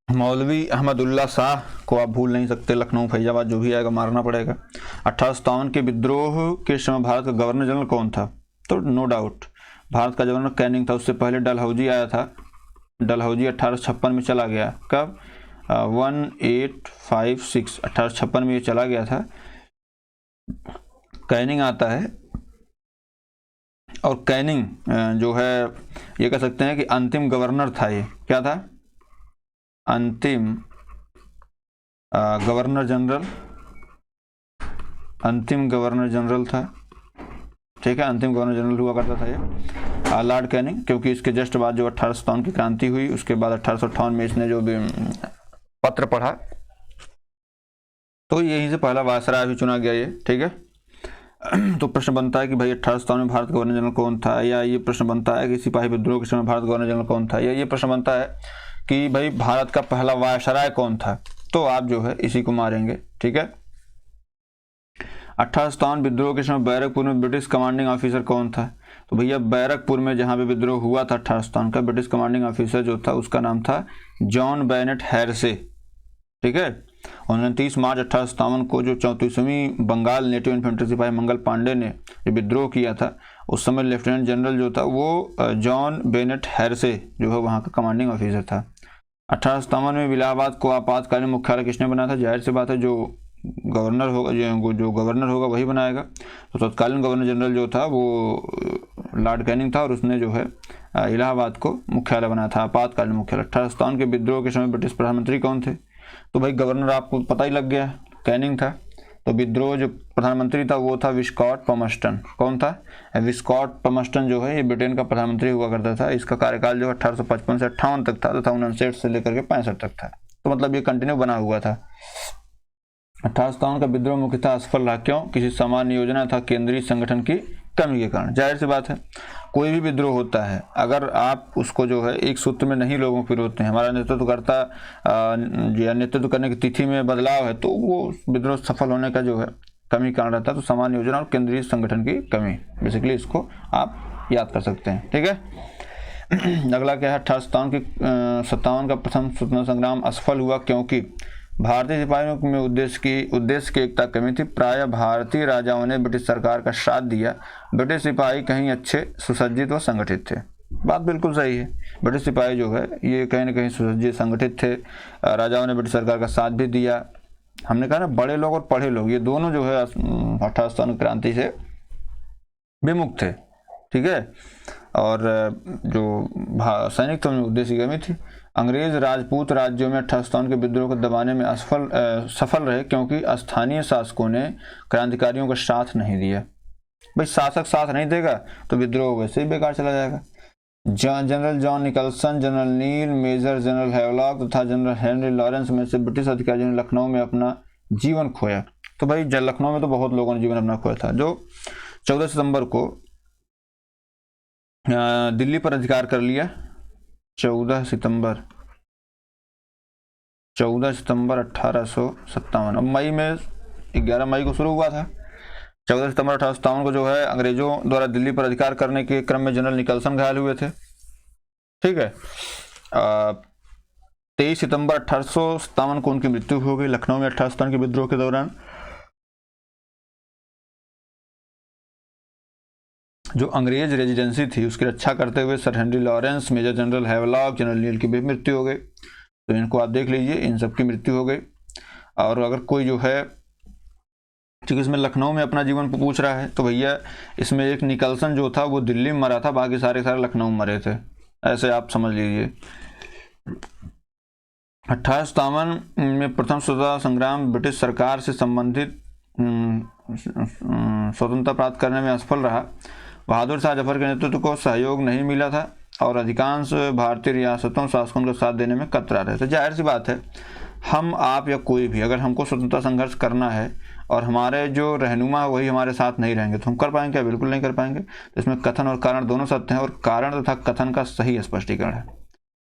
मौलवी अहमदुल्ला शाह को आप भूल नहीं सकते। लखनऊ फैजाबाद जो भी आएगा मारना पड़ेगा। 1857 के विद्रोह के समय भारत का गवर्नर जनरल कौन था? तो नो डाउट भारत का गवर्नर कैनिंग था। उससे पहले डलहौजी आया था। डलहौजी 1856 में चला गया। कब? 1856 1856 में ये चला गया था। कैनिंग आता है, और कैनिंग जो है ये कह सकते हैं कि अंतिम गवर्नर था। ये क्या था? अंतिम गवर्नर जनरल, अंतिम गवर्नर जनरल था। ठीक है, अंतिम गवर्नर जनरल हुआ करता था ये लॉर्ड कैनिंग, क्योंकि इसके जस्ट बाद जो 1857 की क्रांति हुई, उसके बाद 1858 में इसने जो भी पत्र पढ़ा, तो यहीं से पहला वायसराय भी चुना गया ये। ठीक है। तो प्रश्न बनता है कि भाई 1857 में भारत गवर्नर जनरल कौन था, या ये प्रश्न बनता है कि सिपाही विद्रोह के समय भारत गवर्नर जनरल कौन था, या ये प्रश्न बनता है कि भाई भारत का पहला वायसराय कौन था। तो आप जो है इसी को मारेंगे। ठीक है। 1857 विद्रोह के समय बैरकपुर में ब्रिटिश कमांडिंग ऑफिसर कौन था? तो भैया बैरकपुर में जहां पे विद्रोह हुआ था 1857 का, ब्रिटिश कमांडिंग ऑफिसर जो था उसका नाम था जॉन बेनेट हैरसे। ठीक है। 29 मार्च 1857 को जो 34वीं बंगाल नेटिव इन्फेंट्री सिपाही मंगल पांडे ने जो विद्रोह किया था, उस समय लेफ्टिनेंट जनरल जो था वो जॉन बेनेट हैरसे जो है वहाँ का कमांडिंग ऑफिसर था। 1857 में इलाहाबाद को आपातकालीन मुख्यालय किसने बनाया था? जाहिर सी बात है जो गवर्नर होगा, जो गवर्नर होगा वही बनाएगा। तो तत्कालीन गवर्नर जनरल जो था वो लॉर्ड कैनिंग था, और उसने जो है इलाहाबाद को मुख्यालय बनाया था, आपातकालीन मुख्यालय। 1857 के विद्रोह के समय ब्रिटिश प्रधानमंत्री कौन थे? तो भाई गवर्नर आपको पता ही लग गया, कैनिंग था। तो विद्रोह जो प्रधानमंत्री था वो था विस्कॉट पमस्टन। कौन था? विस्कॉट पमस्टन जो है ये ब्रिटेन का प्रधानमंत्री हुआ करता था। इसका कार्यकाल जो 1855 से 58 तक था, तथा 59 से लेकर के 65 तक था। तो मतलब ये कंटिन्यू बना हुआ था। 1857 का विद्रोह मुख्यतः असफल रहा। क्यों? किसी सामान्य योजना था केंद्रीय संगठन की कमी के कारण। जाहिर सी बात है कोई भी विद्रोह होता है, अगर आप उसको जो है एक सूत्र में नहीं लोगों के होते हैं, हमारा नेतृत्वकर्ता या नेतृत्व करने की तिथि में बदलाव है, तो वो विद्रोह सफल होने का जो है कमी कारण रहता है। तो सामान्य योजना और केंद्रीय संगठन की कमी, बेसिकली इसको आप याद कर सकते हैं। ठीक है। अगला क्या है? 1857 का प्रथम स्वतंत्रता संग्राम असफल हुआ क्योंकि भारतीय सिपाहियों में उद्देश्य की एकता कमी थी। प्राय भारतीय राजाओं ने ब्रिटिश सरकार का साथ दिया। ब्रिटिश सिपाही कहीं अच्छे सुसज्जित व संगठित थे। बात बिल्कुल सही है। ब्रिटिश सिपाही जो है ये कहीं ना कहीं सुसज्जित संगठित थे। राजाओं ने ब्रिटिश सरकार का साथ भी दिया। हमने कहा ना, बड़े लोग और पढ़े लोग ये दोनों जो है 1857 क्रांति से विमुख थे। ठीक है। और जो सैनिक थे उनमें उद्देश्य की कमी थी। अंग्रेज राजपूत राज्यों में 1857 के विद्रोह को दबाने में सफल रहे क्योंकि स्थानीय शासकों ने क्रांतिकारियों का साथ नहीं दिया। भाई शासक साथ नहीं देगा तो विद्रोह वैसे ही बेकार चला जाएगा। जनरल जॉन निकल्सन, जनरल नील, मेजर जनरल हैवलॉक तथा जनरल हेनरी लॉरेंस में से ब्रिटिश अधिकारियों ने लखनऊ में अपना जीवन खोया। तो भाई लखनऊ में तो बहुत लोगों ने जीवन अपना खोया था। जो 14 सितंबर को दिल्ली पर अधिकार कर लिया। 14 सितंबर 1857। अब मई में 11 मई को शुरू हुआ था। 14 सितंबर 1857 को जो है अंग्रेजों द्वारा दिल्ली पर अधिकार करने के क्रम में जनरल निकल्सन घायल हुए थे। ठीक है। 23 सितंबर 1857 को उनकी मृत्यु हो गई लखनऊ में 1857 के विद्रोह के दौरान। जो अंग्रेज रेजिडेंसी थी उसकी रक्षा करते हुए sir Henry Lawrence, major general Havelock, general Neill की भी मृत्यु हो गई। तो इनको आप देख लीजिए, इन सब की मृत्यु हो गई। और अगर कोई जो है, ठीक है, इसमें लखनऊ में अपना जीवन पूछ रहा है, तो भैया इसमें एक निकल्सन जो था वो दिल्ली में मरा था, बाकी सारे लखनऊ में मरे थे, ऐसे आप समझ लीजिए। 1857 में प्रथम स्वतंत्रता संग्राम ब्रिटिश सरकार से संबंधित स्वतंत्रता प्राप्त करने में असफल रहा। बहादुर शाह जफर के नेतृत्व को सहयोग नहीं मिला था और अधिकांश भारतीय रियासतों शासकों का साथ देने में कतरा रहे थे। जाहिर सी बात है हम आप या कोई भी, अगर हमको स्वतंत्रता संघर्ष करना है और हमारे जो रहनुमा वही हमारे साथ नहीं रहेंगे तो हम कर पाएंगे क्या? बिल्कुल नहीं कर पाएंगे। तो इसमें कथन और कारण दोनों सत्य हैं और कारण तथा कथन का सही स्पष्टीकरण है।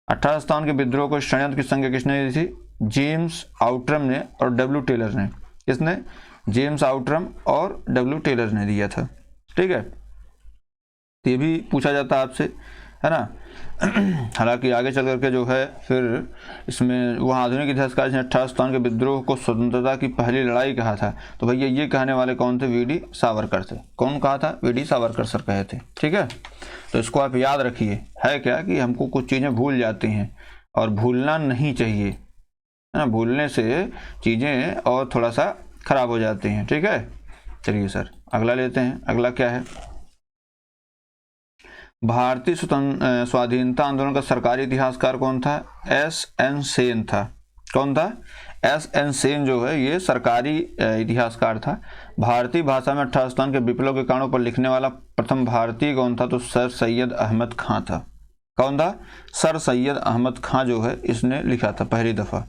1857 के विद्रोह को षड्यंत्र की संज्ञा किसने दी थी? जेम्स आउट्रम ने और डब्ल्यू टेलर ने। किसने? जेम्स आउट्रम और डब्ल्यू टेलर ने दिया था। ठीक है, ये भी पूछा जाता है आपसे, है ना। हालांकि आगे चल करके जो है फिर इसमें वह आधुनिक इतिहासकार ने 1857 के विद्रोह को स्वतंत्रता की पहली लड़ाई कहा था। तो भैया ये कहने वाले कौन थे? वी.डी. सावरकर थे। कौन कहा था? वी.डी. सावरकर सर कहे थे। ठीक है, तो इसको आप याद रखिए। है क्या कि हमको कुछ चीज़ें भूल जाती हैं और भूलना नहीं चाहिए, है ना। भूलने से चीज़ें और थोड़ा सा खराब हो जाती हैं। ठीक है, चलिए सर अगला लेते हैं। अगला क्या है? भारतीय स्वाधीनता आंदोलन का सरकारी इतिहासकार कौन था? S.N. सेन था। कौन था? S.N. सेन जो है ये सरकारी इतिहासकार था। भारतीय भाषा में 1857 के विप्लव के कारणों पर लिखने वाला प्रथम भारतीय कौन था? तो सर सैयद अहमद खां था। कौन था? सर सैयद अहमद खां जो है इसने लिखा था पहली दफा।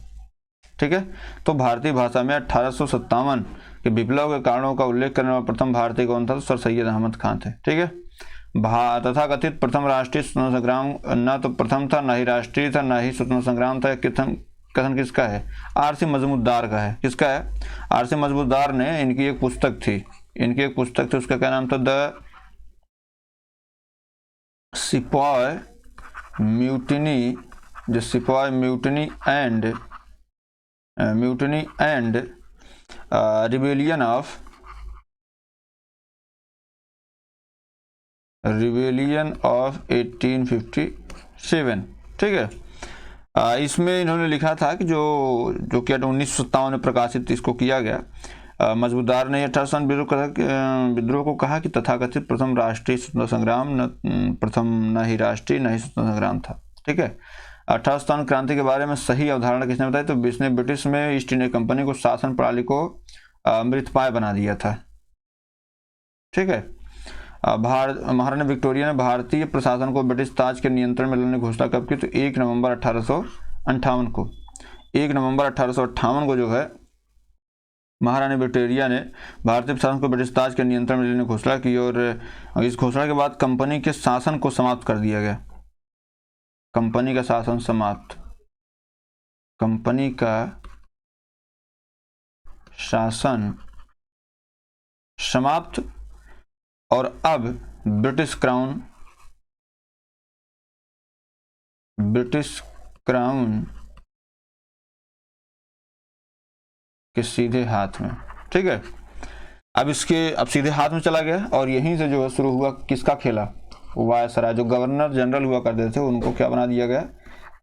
ठीक है, तो भारतीय भाषा में 1857 के विप्लव के कारणों का उल्लेख करने वाला प्रथम भारतीय कौन था? तो सर सैयद अहमद खां थे। ठीक है, तथा कथित प्रथम राष्ट्रीय स्वतंत्रता संग्राम न तो प्रथम था, न ही राष्ट्रीय था, न ही स्वतंत्रता संग्राम था। कथन किसका है? R.C. मजमूदार का है। किसका है? R.C. मजमूदार ने, इनकी एक पुस्तक थी, उसका क्या नाम था? The sepoy mutiny, the sepoy mutiny and rebellion of 1857। ठीक है, इसमें इन्होंने लिखा था कि जो कि 1957 में प्रकाशित इसको किया गया। मजमूदार ने 1857 विद्रोह को कहा कि तथाकथित प्रथम राष्ट्रीय स्वतंत्रता संग्राम न ही राष्ट्रीय न ही स्वतंत्रता संग्राम था। ठीक है, 1857 क्रांति के बारे में सही अवधारणा किसने बताई? तो इसने ब्रिटिश में ईस्ट इंडिया कंपनी को शासन प्रणाली को मृतपाय बना दिया था। ठीक है, महारानी विक्टोरिया ने भारतीय प्रशासन को ब्रिटिश ताज के नियंत्रण में लाने की घोषणा कब की? तो 1 नवंबर 1858 को। 1 नवंबर 1858 को जो है महारानी विक्टोरिया ने भारतीय प्रशासन को ब्रिटिश ताज के नियंत्रण में लेने की घोषणा की और इस घोषणा के बाद कंपनी के शासन को समाप्त कर दिया गया। कंपनी का शासन समाप्त, कंपनी का शासन समाप्त और अब ब्रिटिश क्राउन के सीधे हाथ में। ठीक है, अब सीधे हाथ में चला गया और यहीं से जो है शुरू हुआ किसका खेला? वायसराय। जो गवर्नर जनरल हुआ करते थे उनको क्या बना दिया गया?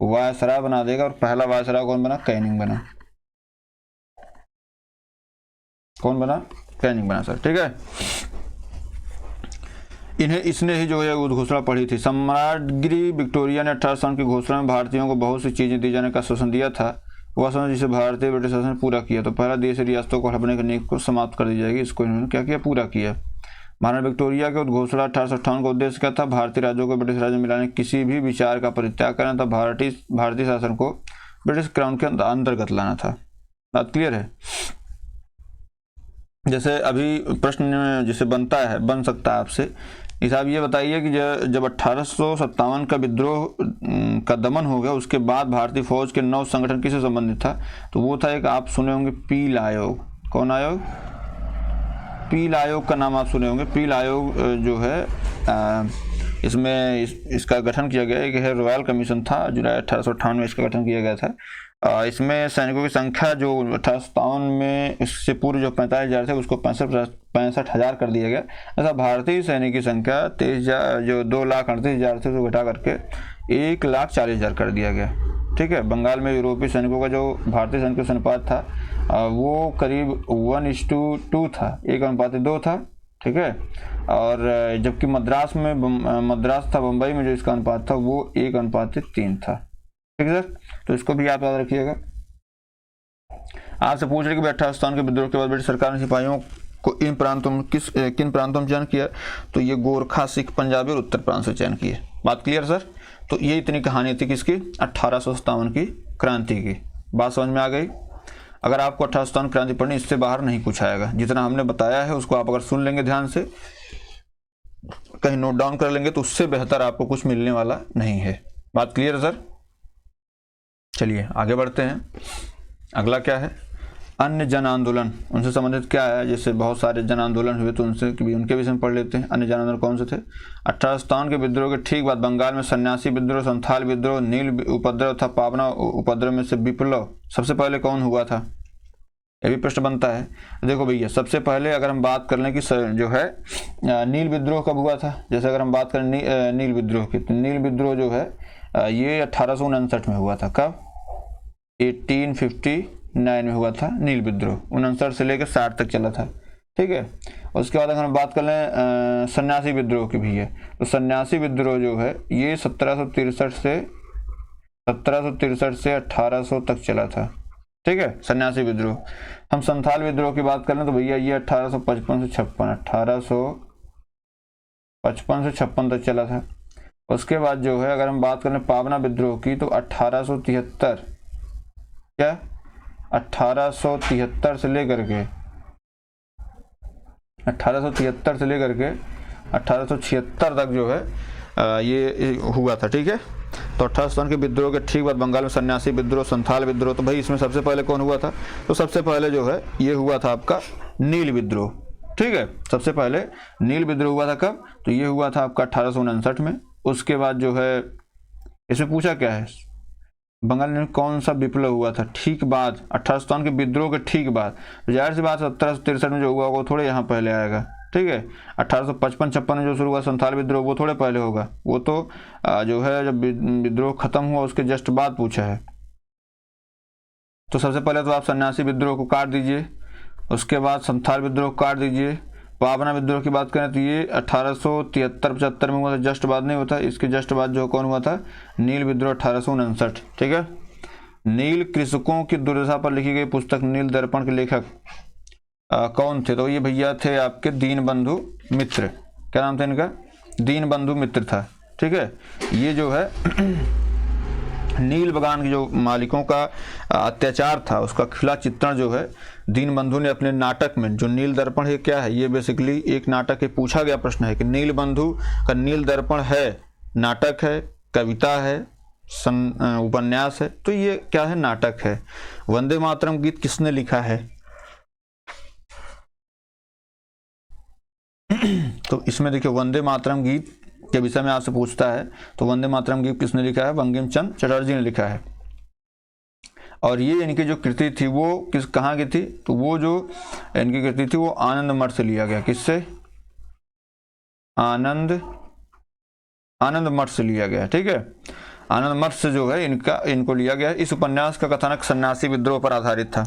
वायसराय बना देगा। और पहला वायसराय कौन बना? कैनिंग बना। कौन बना? कैनिंग बना सर। ठीक है, इसने ही जो है उद्घोषणा पढ़ी थी। सम्राज्ञी विक्टोरिया ने 1857 की घोषणा में भारतीयों को बहुत सी चीजें दिए जाने का आश्वासन दिया था। वह समय जिसे भारतीय ब्रिटिश शासन ने पूरा किया। तो पहला देश रियासतों को हड़पने की नीति को समाप्त कर दी जाएगी। इसको इन्होंने क्या किया? पूरा किया। महारानी विक्टोरिया के उद्घोषणा 1858 का उद्देश्य क्या था? भारतीय राज्यों को ब्रिटिश राज्य में मिलाने किसी भी विचार का परित्याग करना था। भारतीय शासन को ब्रिटिश क्राउन के अंतर्गत लाना था। बात क्लियर है? जैसे अभी प्रश्न जिसे बन सकता है आपसे, हिसाब ये बताइए कि जब 1857 का विद्रोह का दमन हो गया उसके बाद भारतीय फौज के नव संगठन किससे संबंधित था? तो वो था एक, आप सुने होंगे पील आयोग। कौन आयोग? पील आयोग का नाम आप सुने होंगे। पील आयोग जो है इसमें इसका गठन किया गया। एक है रॉयल कमीशन था, जुलाई 1858 में इसका गठन किया गया था। इसमें सैनिकों की संख्या जो 1857 में इससे पूर्व जो 45,000 थे उसको 65,000 कर दिया गया। ऐसा भारतीय सैनिक की संख्या 23,000 जो 2,38,000 थे उसको घटा करके 1,40,000 कर दिया गया। ठीक है, बंगाल में यूरोपीय सैनिकों का जो भारतीय सैनिकों से अनुपात था वो करीब 1:2 था, 1:2 था। ठीक है, और जबकि मद्रास था, बम्बई में जो इसका अनुपात था वो 1:3 था। ठीक है सर, तो इसको भी आप याद रखिएगा। आपसे पूछ रहे कि 1857 के विद्रोह के बाद ब्रिटिश सरकार ने सिपाहियों को किन प्रांतों में चयन किया? तो ये गोरखा, सिख, पंजाबी और उत्तर प्रांत से चयन किए। बात क्लियर सर? तो ये इतनी कहानी थी किसकी? 1857 की क्रांति की। बात समझ में आ गई। अगर आपको 18 सतावन क्रांति पढ़नी, इससे बाहर नहीं कुछ आएगा। जितना हमने बताया है उसको आप अगर सुन लेंगे ध्यान से, कहीं नोट डाउन कर लेंगे, तो उससे बेहतर आपको कुछ मिलने वाला नहीं है। बात क्लियर है सर? चलिए आगे बढ़ते हैं। अगला क्या है? अन्य जन आंदोलन। उनसे संबंधित क्या है? जैसे बहुत सारे जन आंदोलन हुए तो उनके विषय में पढ़ लेते हैं। अन्य जन आंदोलन कौन से थे? 1857 के विद्रोह के ठीक बाद बंगाल में सन्यासी विद्रोह, संथाल विद्रोह, नील उपद्रव था। पावना उपद्रव में से विप्लव सबसे पहले कौन हुआ था? ये भी प्रश्न बनता है। देखो भैया, सबसे पहले अगर हम बात कर लें कि जो है नील विद्रोह कब हुआ था, जैसे अगर हम बात करें नील विद्रोह की, तो नील विद्रोह जो है ये 1859 में हुआ था। कब? 1859 में हुआ था नील विद्रोह। 59 से लेकर 60 तक चला था। ठीक है। उसके बाद अगर हम बात कर लें सन्यासी विद्रोह की भी है, तो सन्यासी विद्रोह जो है ये 1763 से 1800 तक चला था। ठीक है, सन्यासी विद्रोह। हम संथाल विद्रोह की बात कर लें तो भैया ये 1855 से 56 तक चला था। उसके बाद जो है अगर हम बात करें पावना विद्रोह की, तो 1873 से लेकर के 1876 तक जो है ये हुआ था। ठीक है। तो 1857 के विद्रोह के ठीक बाद बंगाल में सन्यासी विद्रोह, संथाल विद्रोह। तो भाई इसमें सबसे पहले कौन हुआ था? तो सबसे पहले जो है ये हुआ था आपका नील विद्रोह। ठीक है, सबसे पहले नील विद्रोह हुआ था। कब? तो ये हुआ था आपका 1859 में। उसके बाद जो है इसमें पूछा क्या है, बंगाल में कौन सा विप्लव हुआ था ठीक बाद 1857 के विद्रोह के ठीक बाद। तो जाहिर सी बात 1763 में जो हुआ वो थोड़े यहाँ पहले आएगा। ठीक है। 1855-56 में जो शुरू हुआ संथाल विद्रोह वो थोड़े पहले होगा, वो तो जो है जब विद्रोह खत्म हुआ उसके जस्ट बाद पूछा है। तो सबसे पहले तो आप सन्यासी विद्रोह को काट दीजिए, उसके बाद संथाल विद्रोह को काट दीजिए। पावना विद्रोह की बात करें तो ये 1873-75 में हुआ था, जस्ट बाद नहीं होता। इसके जस्ट बाद जो कौन हुआ था? नील विद्रोह 1859। ठीक है। नील कृषकों की दुर्दशा पर लिखी गई पुस्तक नील दर्पण के लेखक कौन थे? तो ये भैया थे आपके दीनबंधु मित्र। क्या नाम था इनका? दीनबंधु मित्र था। ठीक है। ये जो है नील बगान के जो मालिकों का अत्याचार था उसका खिला चित्रण जो है दीनबंधु ने अपने नाटक में, जो नील दर्पण है क्या है, ये बेसिकली एक नाटक है। पूछा गया प्रश्न है कि नीलबंधु का नील दर्पण है, नाटक है, कविता है, उपन्यास है? तो ये क्या है? नाटक है। वंदे मातरम गीत किसने लिखा है? तो इसमें देखिए वंदे मातरम गीत के विषय में आपसे पूछता है, तो वंदे मातरम गीत किसने लिखा है? बंकिम चंद्र चटर्जी ने लिखा है। और ये इनकी जो कृति थी वो कहाँ की थी? तो वो जो इनकी कृति थी वो आनंद मठ से लिया गया। किससे? आनंद मठ से लिया गया। ठीक है। आनंद मठ से जो है इनको लिया गया। इस उपन्यास का कथानक सन्यासी विद्रोह पर आधारित था।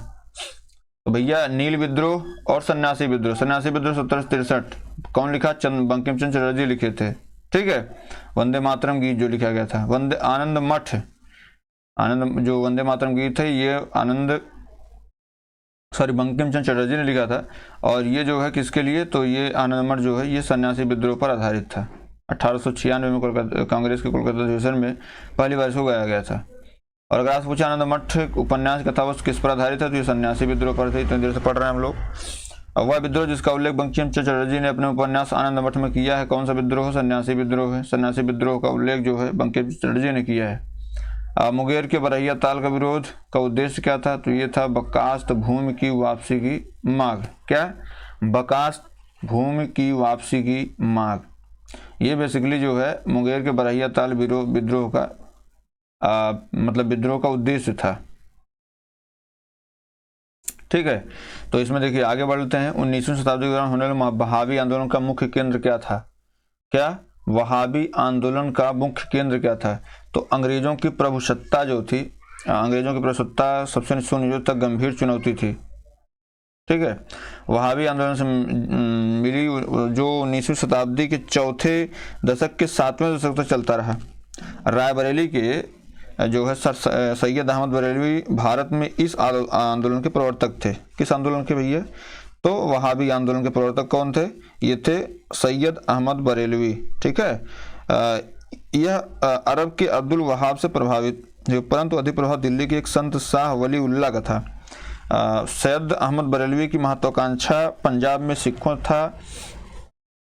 तो भैया नील विद्रोह और सन्यासी विद्रोह 1763 कौन लिखा? बंकिम चंद्र चटर्जी लिखे थे। ठीक है। वंदे मातरम गीत जो लिखा गया था, जो वंदे मातरम गीत है ये बंकिम चंद्र चटर्जी ने लिखा था। और ये जो है किसके लिए? तो ये आनंद मठ जो है ये सन्यासी विद्रोह पर आधारित था। 1896 में कांग्रेस के कोलकाता अधिवेशन में पहली बार इसको गाया गया था। और अगर आप पूछे आनंद मठ उपन्यास कथा वो किस पर आधारित है, तो ये सन्यासी विद्रोह पर थे। इतनी देर से पढ़ रहे हैं हम लोग। वह विद्रोह जिसका उल्लेख बंकिम चंद्र चटर्जी ने अपने उपन्यास आनंद मठ में किया है, कौन सा विद्रोह? सन्यासी विद्रोह है। सन्यासी विद्रोह का उल्लेख जो है बंकिम चंद्र चटर्जी ने किया है। मुंगेर के बरहिया ताल का विरोध का उद्देश्य क्या था? तो ये था बकास्त भूमि की वापसी की मांग। क्या? बकास्त भूमि की वापसी की मांग। ये बेसिकली जो है मुंगेर के बरहिया ताल विद्रोह का मतलब विद्रोह का उद्देश्य था। ठीक है। तो इसमें देखिए आगे बढ़ते हैं। 19वीं शताब्दी के दौरान होने वाले वहाबी आंदोलन का मुख्य केंद्र क्या था? क्या? वहाबी आंदोलन का मुख्य केंद्र क्या था? तो अंग्रेजों की प्रभुसत्ता जो थी, अंग्रेजों की प्रभुसत्ता सबसे सुनियोजित तक गंभीर चुनौती थी। ठीक है। वहाबी आंदोलन से मिली जो 19वीं शताब्दी के चौथे दशक के 7वें दशक तक चलता रहा। रायबरेली के जो है सर सैयद अहमद बरेलवी भारत में इस आंदोलन के प्रवर्तक थे। किस आंदोलन के भैया? तो वहाबी आंदोलन के प्रवर्तक कौन थे? ये थे सैयद अहमद बरेलवी। ठीक है। यह अरब के अब्दुल वहाब से प्रभावित जो परंतु अधिक प्रभाव दिल्ली के एक संत शाह वली उल्लाह का था। सैयद अहमद बरेलवी की महत्वाकांक्षा पंजाब में सिखों था।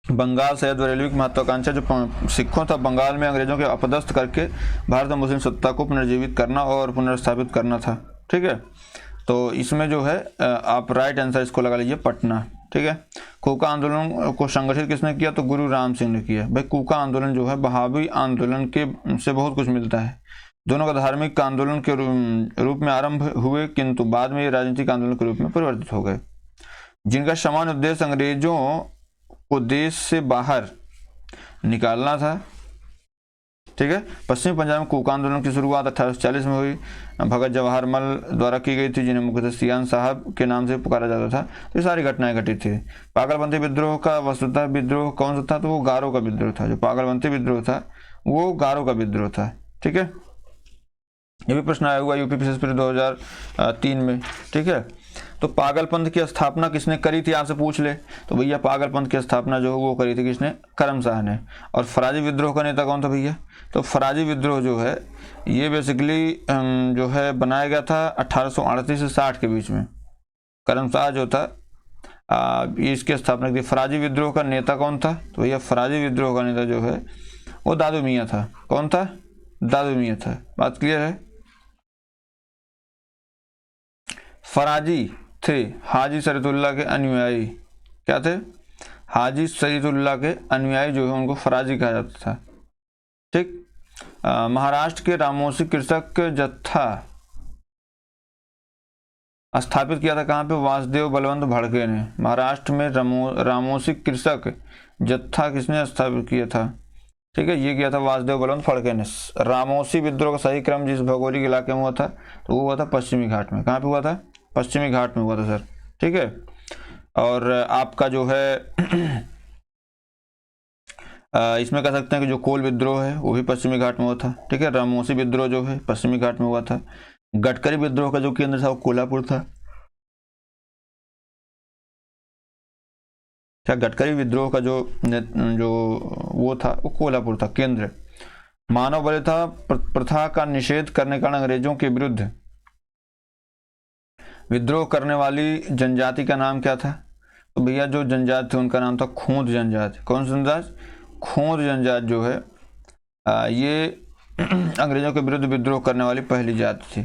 बंगाल सैयद बरेलवी की महत्वाकांक्षा जो सिखों था बंगाल में अंग्रेजों के अपदस्थ करके भारत में मुस्लिम सत्ता को पुनर्जीवित करना और पुनर्स्थापित करना था। ठीक है, तो इसमें जो है आप राइट आंसर इसको लगा लीजिए पटना। ठीक है, कूका आंदोलन को संगठित किसने किया? तो गुरु राम सिंह ने किया। भाई कूका आंदोलन जो है बहावी आंदोलन के से बहुत कुछ मिलता है। दोनों का धार्मिक आंदोलन के रूप में आरंभ हुए, किंतु बाद में ये राजनीतिक आंदोलन के रूप में परिवर्तित हो गए, जिनका सामान्य उद्देश्य अंग्रेजों को देश से बाहर निकालना था। ठीक है, पश्चिमी पंजाब में कूका आंदोलन की शुरुआत 1840 में हुई, भगत जवाहर मल द्वारा की गई थी, जिन्हें मुख्यतः सियान साहब के नाम से पुकारा जाता था। तो ये सारी घटनाएं घटी थी। पागलपंथी विद्रोह का वस्तुतः विद्रोह कौन सा था? तो वो गारो का विद्रोह था। जो पागलपंथी विद्रोह था वो गारो का विद्रोह था। ठीक है, ये भी प्रश्न आया हुआ यूपी पीसीएस 2003 में। ठीक है, तो पागलपंथ की स्थापना किसने करी थी? आपसे पूछ ले तो भैया पागलपंथ की स्थापना जो है वो करी थी किसने? करम शाह ने। और फराजी विद्रोह का नेता कौन था भैया? तो फराजी विद्रोह जो है ये बेसिकली जो है बनाया गया था 1838 से 60 के बीच में। करम शाह जो था ये इसकी स्थापना की। फराजी विद्रोह का नेता कौन था? तो भैया फराजी विद्रोह का नेता जो है वो दादू मियाँ था। कौन था? दादू मियाँ था। बात क्लियर है? फराजी थे हाजी शरीयतुल्लाह के अनुयायी। क्या थे? हाजी शरीयतुल्लाह के अनुयायी जो है उनको फराजी कहा जाता था। ठीक, महाराष्ट्र के रामोसी कृषक जत्था स्थापित किया था कहाँ पे? वासुदेव बलवंत भड़के ने। महाराष्ट्र में रामोसी कृषक जत्था किसने स्थापित किया था? ठीक है, ये किया था वासुदेव बलवंत फड़के ने। रामोसी विद्रोह का सही क्रम जिस भौगोलिक इलाके में हुआ था तो वो हुआ था पश्चिमी घाट में। कहाँ पे हुआ था? पश्चिमी घाट में हुआ था सर। ठीक है, और आपका जो है इसमें कह सकते हैं कि जो कोल विद्रोह है वो भी पश्चिमी घाट में हुआ था। ठीक है, रामोसी विद्रोह जो है पश्चिमी घाट में हुआ था। गडकरी विद्रोह का जो केंद्र था वो कोल्हापुर था। क्या गडकरी विद्रोह का जो वो था वो कोल्हापुर था केंद्र। मानव बलिदान प्रथा का निषेध करने का अंग्रेजों के विरुद्ध विद्रोह करने वाली जनजाति का नाम क्या था? तो भैया जो जनजाति थी उनका नाम था खोंद जनजाति। कौन सी जनजाति? खोंद जनजाति जो है ये अंग्रेजों के विरुद्ध विद्रोह करने वाली पहली जाति थी।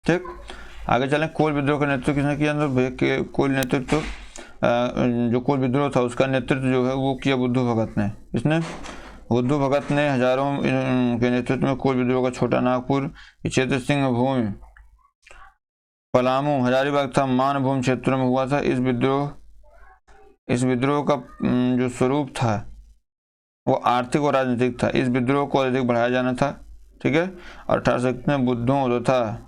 ठीक, आगे चलें। कोल विद्रोह का नेतृत्व किसने किया? भैया कोल नेतृत्व जो कोल विद्रोह था उसका नेतृत्व जो है वो किया बुद्धू भगत ने। इसने बुद्धू भगत ने हजारों के नेतृत्व में कोल विद्रोह का छोटा नागपुर, क्षेत्र सिंह भूमि, पलामू, हजारीबाग था मानभूमि क्षेत्रों में हुआ था। इस विद्रोह का जो स्वरूप था वो आर्थिक और राजनीतिक था। इस विद्रोह को अधिक बढ़ाया जाना था। ठीक है, 1861 में बुद्धों तथा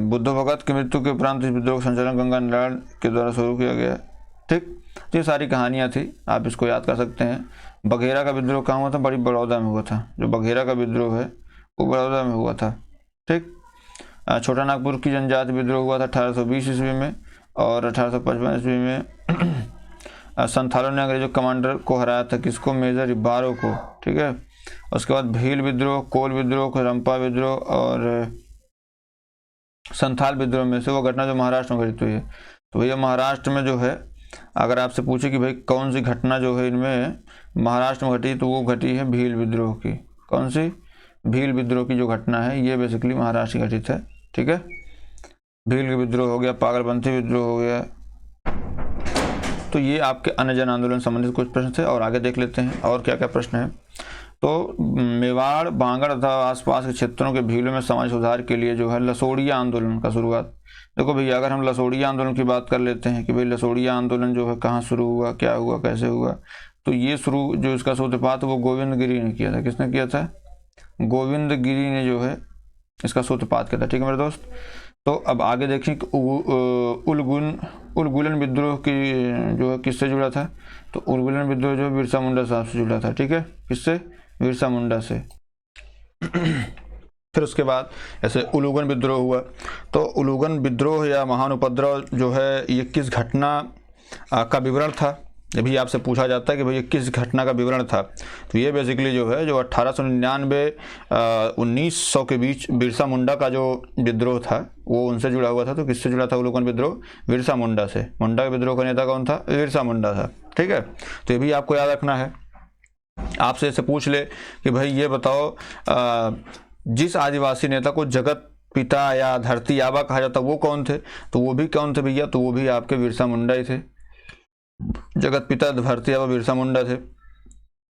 बुद्धो भगत की मृत्यु के उपरांत इस विद्रोह का संचालन गंगा नारायण के द्वारा शुरू किया गया। ठीक, तो ये सारी कहानियाँ थी, आप इसको याद कर सकते हैं। बघेरा का विद्रोह कहाँ हुआ था? बड़ी बड़ौदा में हुआ था। जो बघेरा का विद्रोह है वो बड़ौदा में हुआ था। ठीक, छोटा नागपुर की जनजाति विद्रोह हुआ था 1820 ईस्वी में, और 1855 ईस्वी में संथालों ने अंग्रेजों कमांडर को हराया था। किसको? मेजर इब्बारो को। ठीक है, उसके बाद भील विद्रोह, कोल विद्रोह, रंपा विद्रोह और संथाल विद्रोह में से वो घटना जो महाराष्ट्र में घटित हुई है। तो भैया महाराष्ट्र में जो है अगर आपसे पूछे कि भाई कौन सी घटना जो है इनमें महाराष्ट्र में घटी तो वो घटी है भील विद्रोह की। कौन सी? भील विद्रोह की जो घटना है ये बेसिकली महाराष्ट्र में घटित है। ठीक है, भील विद्रोह हो गया, पागलपंथी विद्रोह हो गया। तो ये आपके अन्य जन आंदोलन संबंधित कुछ प्रश्न थे, और आगे देख लेते हैं और क्या क्या प्रश्न है। तो मेवाड़, बांगड़ तथा आसपास के क्षेत्रों के भीलों में समाज सुधार के लिए जो है लसोड़िया आंदोलन का शुरुआत। देखो भैया अगर हम लसोड़िया आंदोलन की बात कर लेते हैं कि भाई लसोड़िया आंदोलन जो है कहाँ शुरू हुआ, क्या हुआ, कैसे हुआ, तो ये शुरू जो इसका सूत्रपात वो गोविंद गिरी ने किया था। किसने किया था? गोविंद गिरी ने जो है इसका सूत्रपात किया था। ठीक है मेरे दोस्त, तो अब आगे देखें कि उलगुलन विद्रोह की जो है किससे जुड़ा था? तो उलगुलन विद्रोह जो बिरसा मुंडा साहब से जुड़ा था। ठीक है, किससे? बिरसा मुंडा से। फिर उसके बाद ऐसे उलूगन विद्रोह हुआ। तो उलूगन विद्रोह या महान उपद्रव जो है ये किस घटना का विवरण था? अभी आपसे पूछा जाता है कि भैया किस घटना का विवरण था, तो ये बेसिकली जो है जो 1899 1900 के बीच बिरसा मुंडा का जो विद्रोह था वो उनसे जुड़ा हुआ था। तो किससे जुड़ा था अवलोकन विद्रोह? बिरसा मुंडा से। मुंडा के विद्रोह का नेता कौन था? बिरसा मुंडा था। ठीक है, तो ये भी आपको याद रखना है। आपसे ऐसे पूछ ले कि भाई ये बताओ जिस आदिवासी नेता को जगत पिता या धरती आबा कहा जाता वो कौन थे? तो वो भी कौन थे भैया? तो वो भी आपके बिरसा मुंडा ही थे। जगत पिता धरती आबा बिरसा मुंडा थे।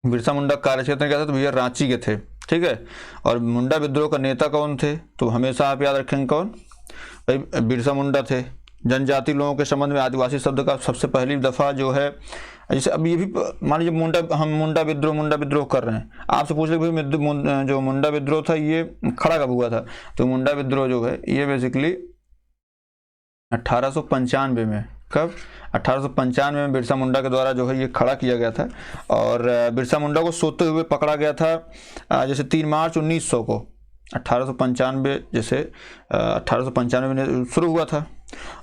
बिरसा मुंडा कार्यक्षेत्र क्या था? तो भैया रांची के थे। ठीक है, और मुंडा विद्रोह का नेता कौन थे? तो हमेशा आप याद रखेंगे कौन? भाई बिरसा मुंडा थे। जनजाति लोगों के संबंध में आदिवासी शब्द का सबसे पहली दफा जो है, जैसे अब ये भी मान लीजिए हम मुंडा विद्रोह कर रहे हैं, आपसे पूछ ले भाई जो मुंडा विद्रोह था ये खड़ा कब हुआ था? तो मुंडा विद्रोह जो है ये बेसिकली 1895 में। कब? 1895 में बिरसा मुंडा के द्वारा जो है ये खड़ा किया गया था। और बिरसा मुंडा को सोते हुए पकड़ा गया था जैसे 3 मार्च 1900 को। 1895 जैसे 1895 में शुरू हुआ था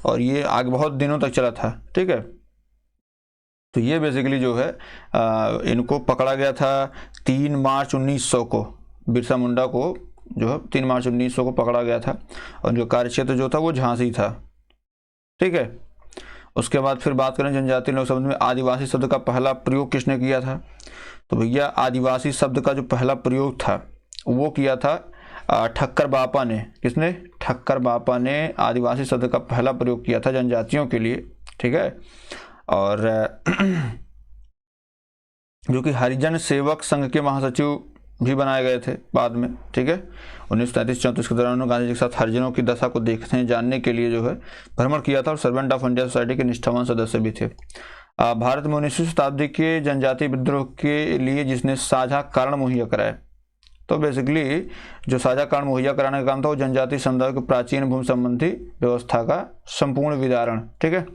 और ये आगे बहुत दिनों तक चला था। ठीक है, तो ये बेसिकली जो है इनको पकड़ा गया था 3 मार्च 1900 को। बिरसा मुंडा को जो है 3 मार्च 1900 को पकड़ा गया था और जो कार्यक्षेत्र जो था वो झांसी था। ठीक है, उसके बाद फिर बात करें जनजातीय लोक शब्द में आदिवासी शब्द का पहला प्रयोग किसने किया था? तो भैया आदिवासी शब्द का जो पहला प्रयोग था वो किया था ठक्कर बापा ने। किसने? ठक्कर बापा ने आदिवासी शब्द का पहला प्रयोग किया था जनजातियों के लिए। ठीक है, और जो कि हरिजन सेवक संघ के महासचिव भी बनाए गए थे बाद में। ठीक है, 1933-34 के दौरान गांधी जी के साथ हरिजनों की दशा को देखने जानने के लिए जो है भ्रमण किया था और सर्वेंट ऑफ इंडिया सोसाइटी के निष्ठावान सदस्य भी थे। भारत में 19वीं शताब्दी के जनजातीय विद्रोह के लिए जिसने साझा कारण मुहैया कराए, तो बेसिकली जो साझा कारण मुहैया कराने का काम था वो जनजातीय समुदाय के प्राचीन भूमि संबंधी व्यवस्था का संपूर्ण विदारण। ठीक है,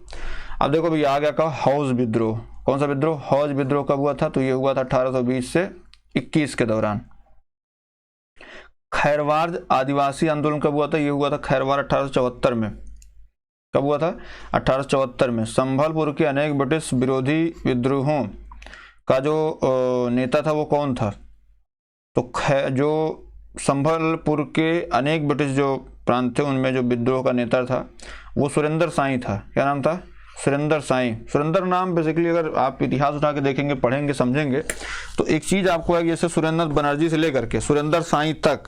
अब देखो भैया आ गया का हौज विद्रोह। कौन सा विद्रोह? हौज विद्रोह कब हुआ था? तो ये हुआ था 1820 से 21 के दौरान। खैरवार आदिवासी आंदोलन कब हुआ था? ये हुआ था खैरवार 1874 में। कब हुआ था? 1874 में। संभलपुर के अनेक ब्रिटिश विरोधी विद्रोहों का जो नेता था वो कौन था? तो जो संभलपुर के अनेक ब्रिटिश जो प्रांत थे उनमें जो विद्रोह का नेता था वो सुरेंद्र साई था। क्या नाम था? सुरेंद्र साई। सुरेंद्र नाम बेसिकली अगर आप इतिहास उठा के देखेंगे, पढ़ेंगे, समझेंगे तो एक चीज आपको है, जैसे सुरेंद्र बनर्जी से लेकर के सुरेंद्र साई तक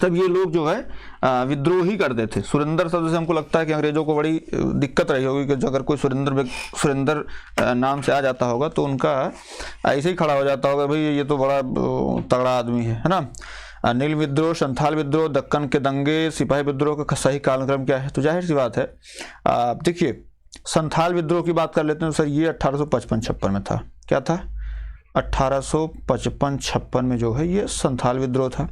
तब ये लोग जो है विद्रोह ही करते थे। सुरेंद्र शब्द से हमको लगता है कि अंग्रेजों को बड़ी दिक्कत रही होगी कि जो अगर कोई सुरेंद्र नाम से आ जाता होगा तो उनका ऐसे ही खड़ा हो जाता होगा, भाई ये तो बड़ा तगड़ा आदमी है ना। नील विद्रोह, संथाल विद्रोह, दक्कन के दंगे, सिपाही विद्रोह का सही कालक्रम क्या है? तो जाहिर सी बात है देखिए संथाल विद्रोह की बात कर लेते हैं। सर ये 1855-56 में था। क्या था? 1855-56 में जो है ये संथाल विद्रोह था।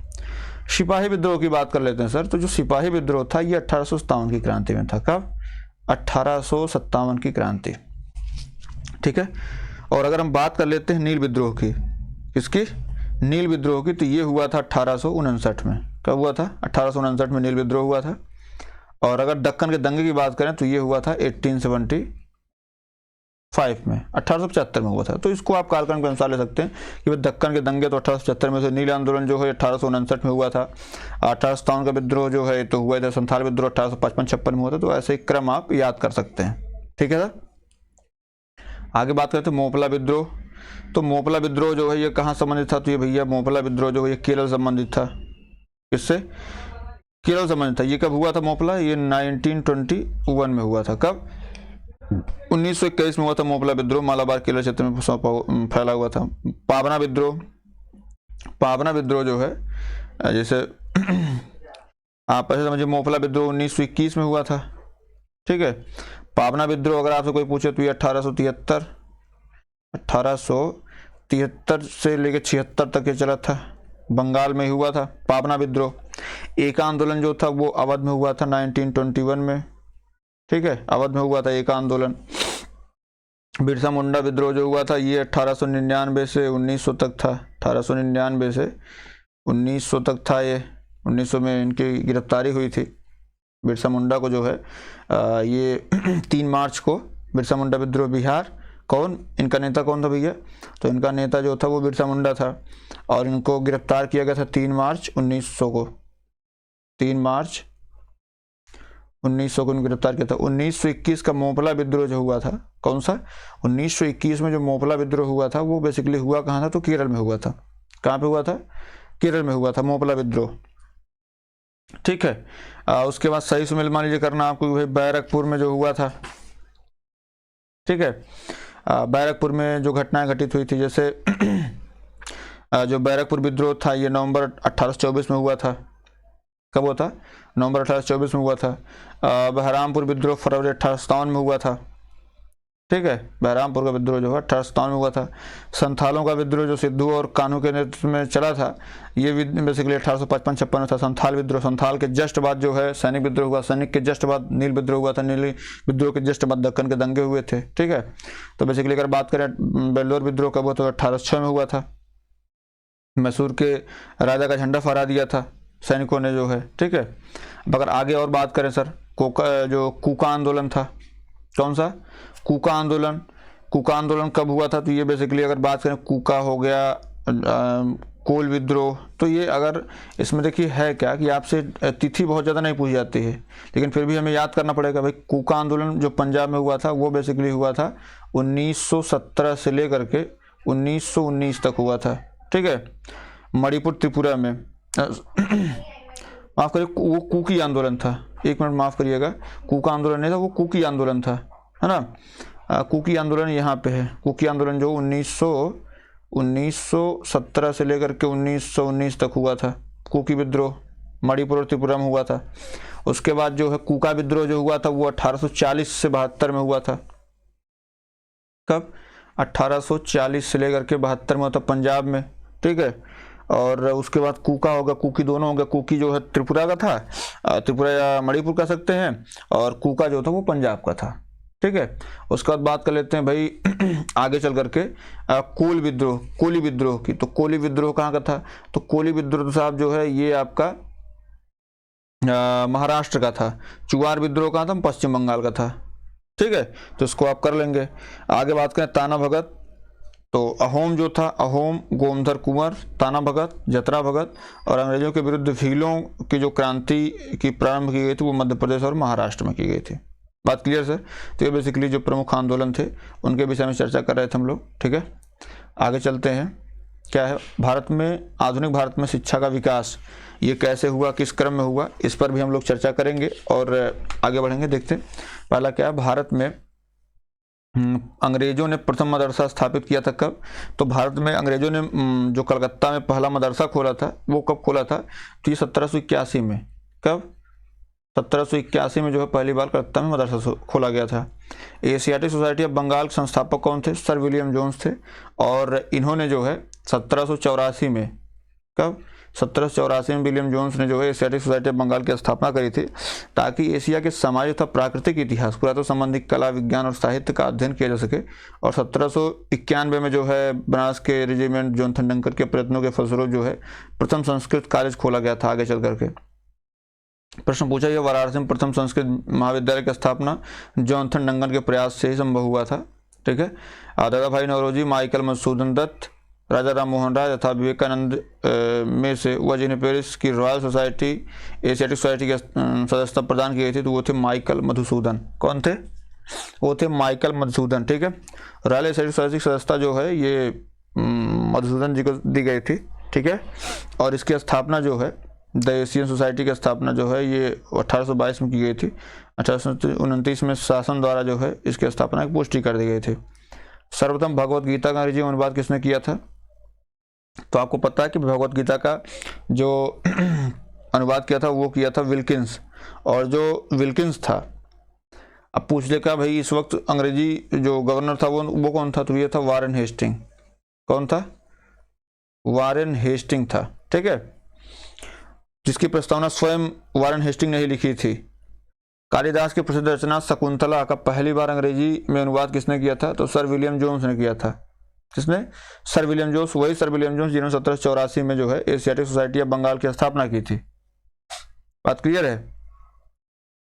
सिपाही विद्रोह की बात कर लेते हैं सर, तो जो सिपाही विद्रोह था ये 1857 की क्रांति में था। कब? 1857 की क्रांति। ठीक है, और अगर हम बात कर लेते हैं नील विद्रोह की, किसकी? नील विद्रोह की, तो ये हुआ था 1859 में। कब हुआ था? 1859 में नील विद्रोह हुआ था। और अगर दक्कन के दंगे की बात करें तो ये हुआ था 1875 में, 1875 में हुआ था। तो इसको आप कालक्रम के अनुसार ले सकते हैं कि दक्कन के दंगे तो 1875 में से, नील आंदोलन जो है 1859 में हुआ था, 1857 का विद्रोह जो है तो हुआ था, संथाल विद्रोह 1855-56 में हुआ था। तो ऐसे एक क्रम आप याद कर सकते हैं। ठीक है सर, आगे बात करते हैं मोपला विद्रोह। तो मोपला विद्रोह जो है ये कहाँ संबंधित था? तो ये भैया मोपला विद्रोह जो है ये केरल संबंधित था। किससे? केरल संबंधित था। ये कब हुआ था मोपला? ये 1921 में हुआ था। कब? 1921 में हुआ था मोपला विद्रोह। मालाबार केरल क्षेत्र में फैला हुआ था। पावना विद्रोह, पावना विद्रोह जो है जैसे आप ऐसे समझिए मोपला विद्रोह 1921 में हुआ था। ठीक है, पावना विद्रोह अगर आपसे कोई पूछे तो ये 1873 से लेकर 76 तक ये चला था। बंगाल में हुआ था पावना विद्रोह। एका आंदोलन जो था वो अवध में हुआ था 1921 में। ठीक है, अवध में हुआ था एका आंदोलन। बिरसा मुंडा विद्रोह जो हुआ था ये 1899 से 1900 तक था। 1899 से 1900 तक था ये। 1900 में इनकी गिरफ्तारी हुई थी। बिरसा मुंडा को जो है ये 3 मार्च को बिरसा मुंडा विद्रोह बिहार कौन, इनका नेता कौन था भैया? तो इनका नेता जो था वो बिरसा मुंडा था, और इनको गिरफ्तार किया गया था 3 मार्च 1900 को। 3 मार्च 1900 को इनको गिरफ्तार किया था। 1921 का मोपला विद्रोह जो हुआ था, कौन सा? 1921 में जो मोपला विद्रोह हुआ था वो बेसिकली हुआ कहाँ था? तो केरल में हुआ था। कहाँ पे हुआ था? केरल में हुआ था मोपला विद्रोह, ठीक है। उसके बाद सही सुमेल मान लीजिए करना आपको भाई बैरकपुर में जो हुआ था, ठीक है। बैरकपुर में जो घटनाएं घटित हुई थी, जैसे जो बैरकपुर विद्रोह था ये नवंबर 1824 में हुआ था। कब हुआ था? नवंबर 1824 में हुआ था। बहरामपुर विद्रोह फरवरी 1857 में हुआ था, ठीक है। बहरामपुर का विद्रोह जो है 1857 में हुआ था। संथालों का विद्रोह जो सिद्धू और कान्हू के नेतृत्व में चला था, ये बेसिकली 1855-56 में था। संथाल विद्रोह, संथाल के जस्ट बाद जो है सैनिक विद्रोह हुआ, सैनिक के जस्ट बाद नील विद्रोह हुआ था, नील विद्रोह के जस्ट बाद दक्कन के दंगे हुए थे, ठीक है। तो बेसिकली अगर बात करें बेल्लोर विद्रोह कब हुआ तो 1806 में हुआ था। मैसूर के राजा का झंडा फहरा दिया था सैनिकों ने जो है, ठीक है। अब अगर आगे और बात करें सर, जो कूका आंदोलन था, कौन सा? कूका आंदोलन। कूका आंदोलन कब हुआ था? तो ये बेसिकली अगर बात करें, कूका हो गया, कोल विद्रोह, तो ये अगर इसमें देखिए है क्या कि आपसे तिथि बहुत ज़्यादा नहीं पूछी जाती है, लेकिन फिर भी हमें याद करना पड़ेगा भाई। कूका आंदोलन जो पंजाब में हुआ था वो बेसिकली हुआ था 1917 से लेकर के 1919 तक हुआ था, ठीक है। मणिपुर त्रिपुरा में माफ़ करिए, वो कुकी आंदोलन था। एक मिनट माफ़ करिएगा, कूका आंदोलन नहीं था, वो कुकी आंदोलन था, है ना। कुकी आंदोलन यहाँ पे है। कुकी आंदोलन जो 1917 से लेकर के 1919 तक हुआ था। कुकी विद्रोह मणिपुर और त्रिपुरा में हुआ था। उसके बाद जो है कूका विद्रोह जो हुआ था वो 1840 से 72 में हुआ था। कब? 1840 से लेकर के 72 में हुआ था पंजाब में, ठीक है। और उसके बाद कूका होगा, कुकी दोनों होगा। कुकी जो है त्रिपुरा का था, त्रिपुरा या मणिपुर कह सकते हैं, और कूका जो था वो पंजाब का था, ठीक है। उसके बाद बात कर लेते हैं भाई आगे चल करके कोल विद्रोह, कोली विद्रोह की। तो कोली विद्रोह कहाँ का था? तो कोली विद्रोह साहब जो है ये आपका महाराष्ट्र का था। चुआर विद्रोह कहाँ था? पश्चिम बंगाल का था, ठीक है। तो इसको आप कर लेंगे। आगे बात करें ताना भगत, तो अहोम जो था, अहोम, गोमधर कुंवर, ताना भगत, जतरा भगत, और अंग्रेजों के विरुद्ध भीलों की जो क्रांति की प्रारंभ की गई थी वो मध्य प्रदेश और महाराष्ट्र में की गई थी। बात क्लियर सर? तो ये बेसिकली जो प्रमुख आंदोलन थे उनके विषय में चर्चा कर रहे थे हम लोग, ठीक है। आगे चलते हैं, क्या है भारत में, आधुनिक भारत में शिक्षा का विकास ये कैसे हुआ, किस क्रम में हुआ, इस पर भी हम लोग चर्चा करेंगे और आगे बढ़ेंगे। देखते हैं पहला क्या है, भारत में अंग्रेजों ने प्रथम मदरसा स्थापित किया था। कब? तो भारत में अंग्रेजों ने जो कलकत्ता में पहला मदरसा खोला था वो कब खोला था? तो ये 1781 में। कब? 1781 में जो है पहली बार कलकत्ता में मदरसा खोला गया था। एशियाटिक सोसाइटी ऑफ बंगाल के संस्थापक कौन थे? सर विलियम जोन्स थे, और इन्होंने जो है 1784 में, कब? 1784 में विलियम जोन्स ने जो है एशियाटिक सोसाइटी ऑफ बंगाल की स्थापना करी थी, ताकि एशिया के समाज तथा प्राकृतिक इतिहास, पुरातत्व संबंधी कला, विज्ञान और साहित्य का अध्ययन किया जा सके। और 1791 में जो है बनारस के रेजिमेंट जोनाथन डंकर के प्रयत्नों के फलस्वरूप जो है प्रथम संस्कृत कॉलेज खोला गया था। आगे चल करके प्रश्न पूछा गया, वाराणसी में प्रथम संस्कृत महाविद्यालय की स्थापना जोनाथन डंकर के प्रयास से ही संभव हुआ था, ठीक है। दादा भाई नौरोजी, माइकल मधुसूदन दत्त, राजा राम मोहन राय तथा विवेकानंद में से हुआ जिन्हें पेरिस की रॉयल सोसाइटी, एशियाटिक सोसाइटी की सदस्यता प्रदान की गई थी, तो वो थे माइकल मधुसूदन। कौन थे? वो थे माइकल मधुसूदन, ठीक है। रॉयल एशियाटिक सोसाइटी की सदस्यता जो है ये मधुसूदन जी को दी गई थी, ठीक है। और इसकी स्थापना जो है, द एशियन सोसाइटी की स्थापना जो है ये 1822 में की गई थी। 1829 में शासन द्वारा जो है इसकी स्थापना की पुष्टि कर दी गई थी। सर्वप्रथम भगवत गीता का अंग्रेजी अनुवाद किसने किया था? तो आपको पता है कि भगवत गीता का जो अनुवाद किया था वो किया था विल्किंस। और जो विल्किंस था, अब पूछ ले का भाई इस वक्त अंग्रेजी जो गवर्नर था वो कौन था? तो ये था वारेन हेस्टिंग। कौन था? वारेन हेस्टिंग था, ठीक है, जिसकी प्रस्तावना स्वयं वारेन हेस्टिंग ने ही लिखी थी। कालिदास की प्रसिद्ध रचना शकुंतला का पहली बार अंग्रेजी में अनुवाद किसने किया था? तो सर विलियम जोन्स ने किया था। किसने? सर विलियम जोन्स, वही सर विलियम जोन्स जिन्होंने 1784 में जो है एशियाटिक सोसाइटी ऑफ बंगाल की स्थापना की थी। बात क्लियर है?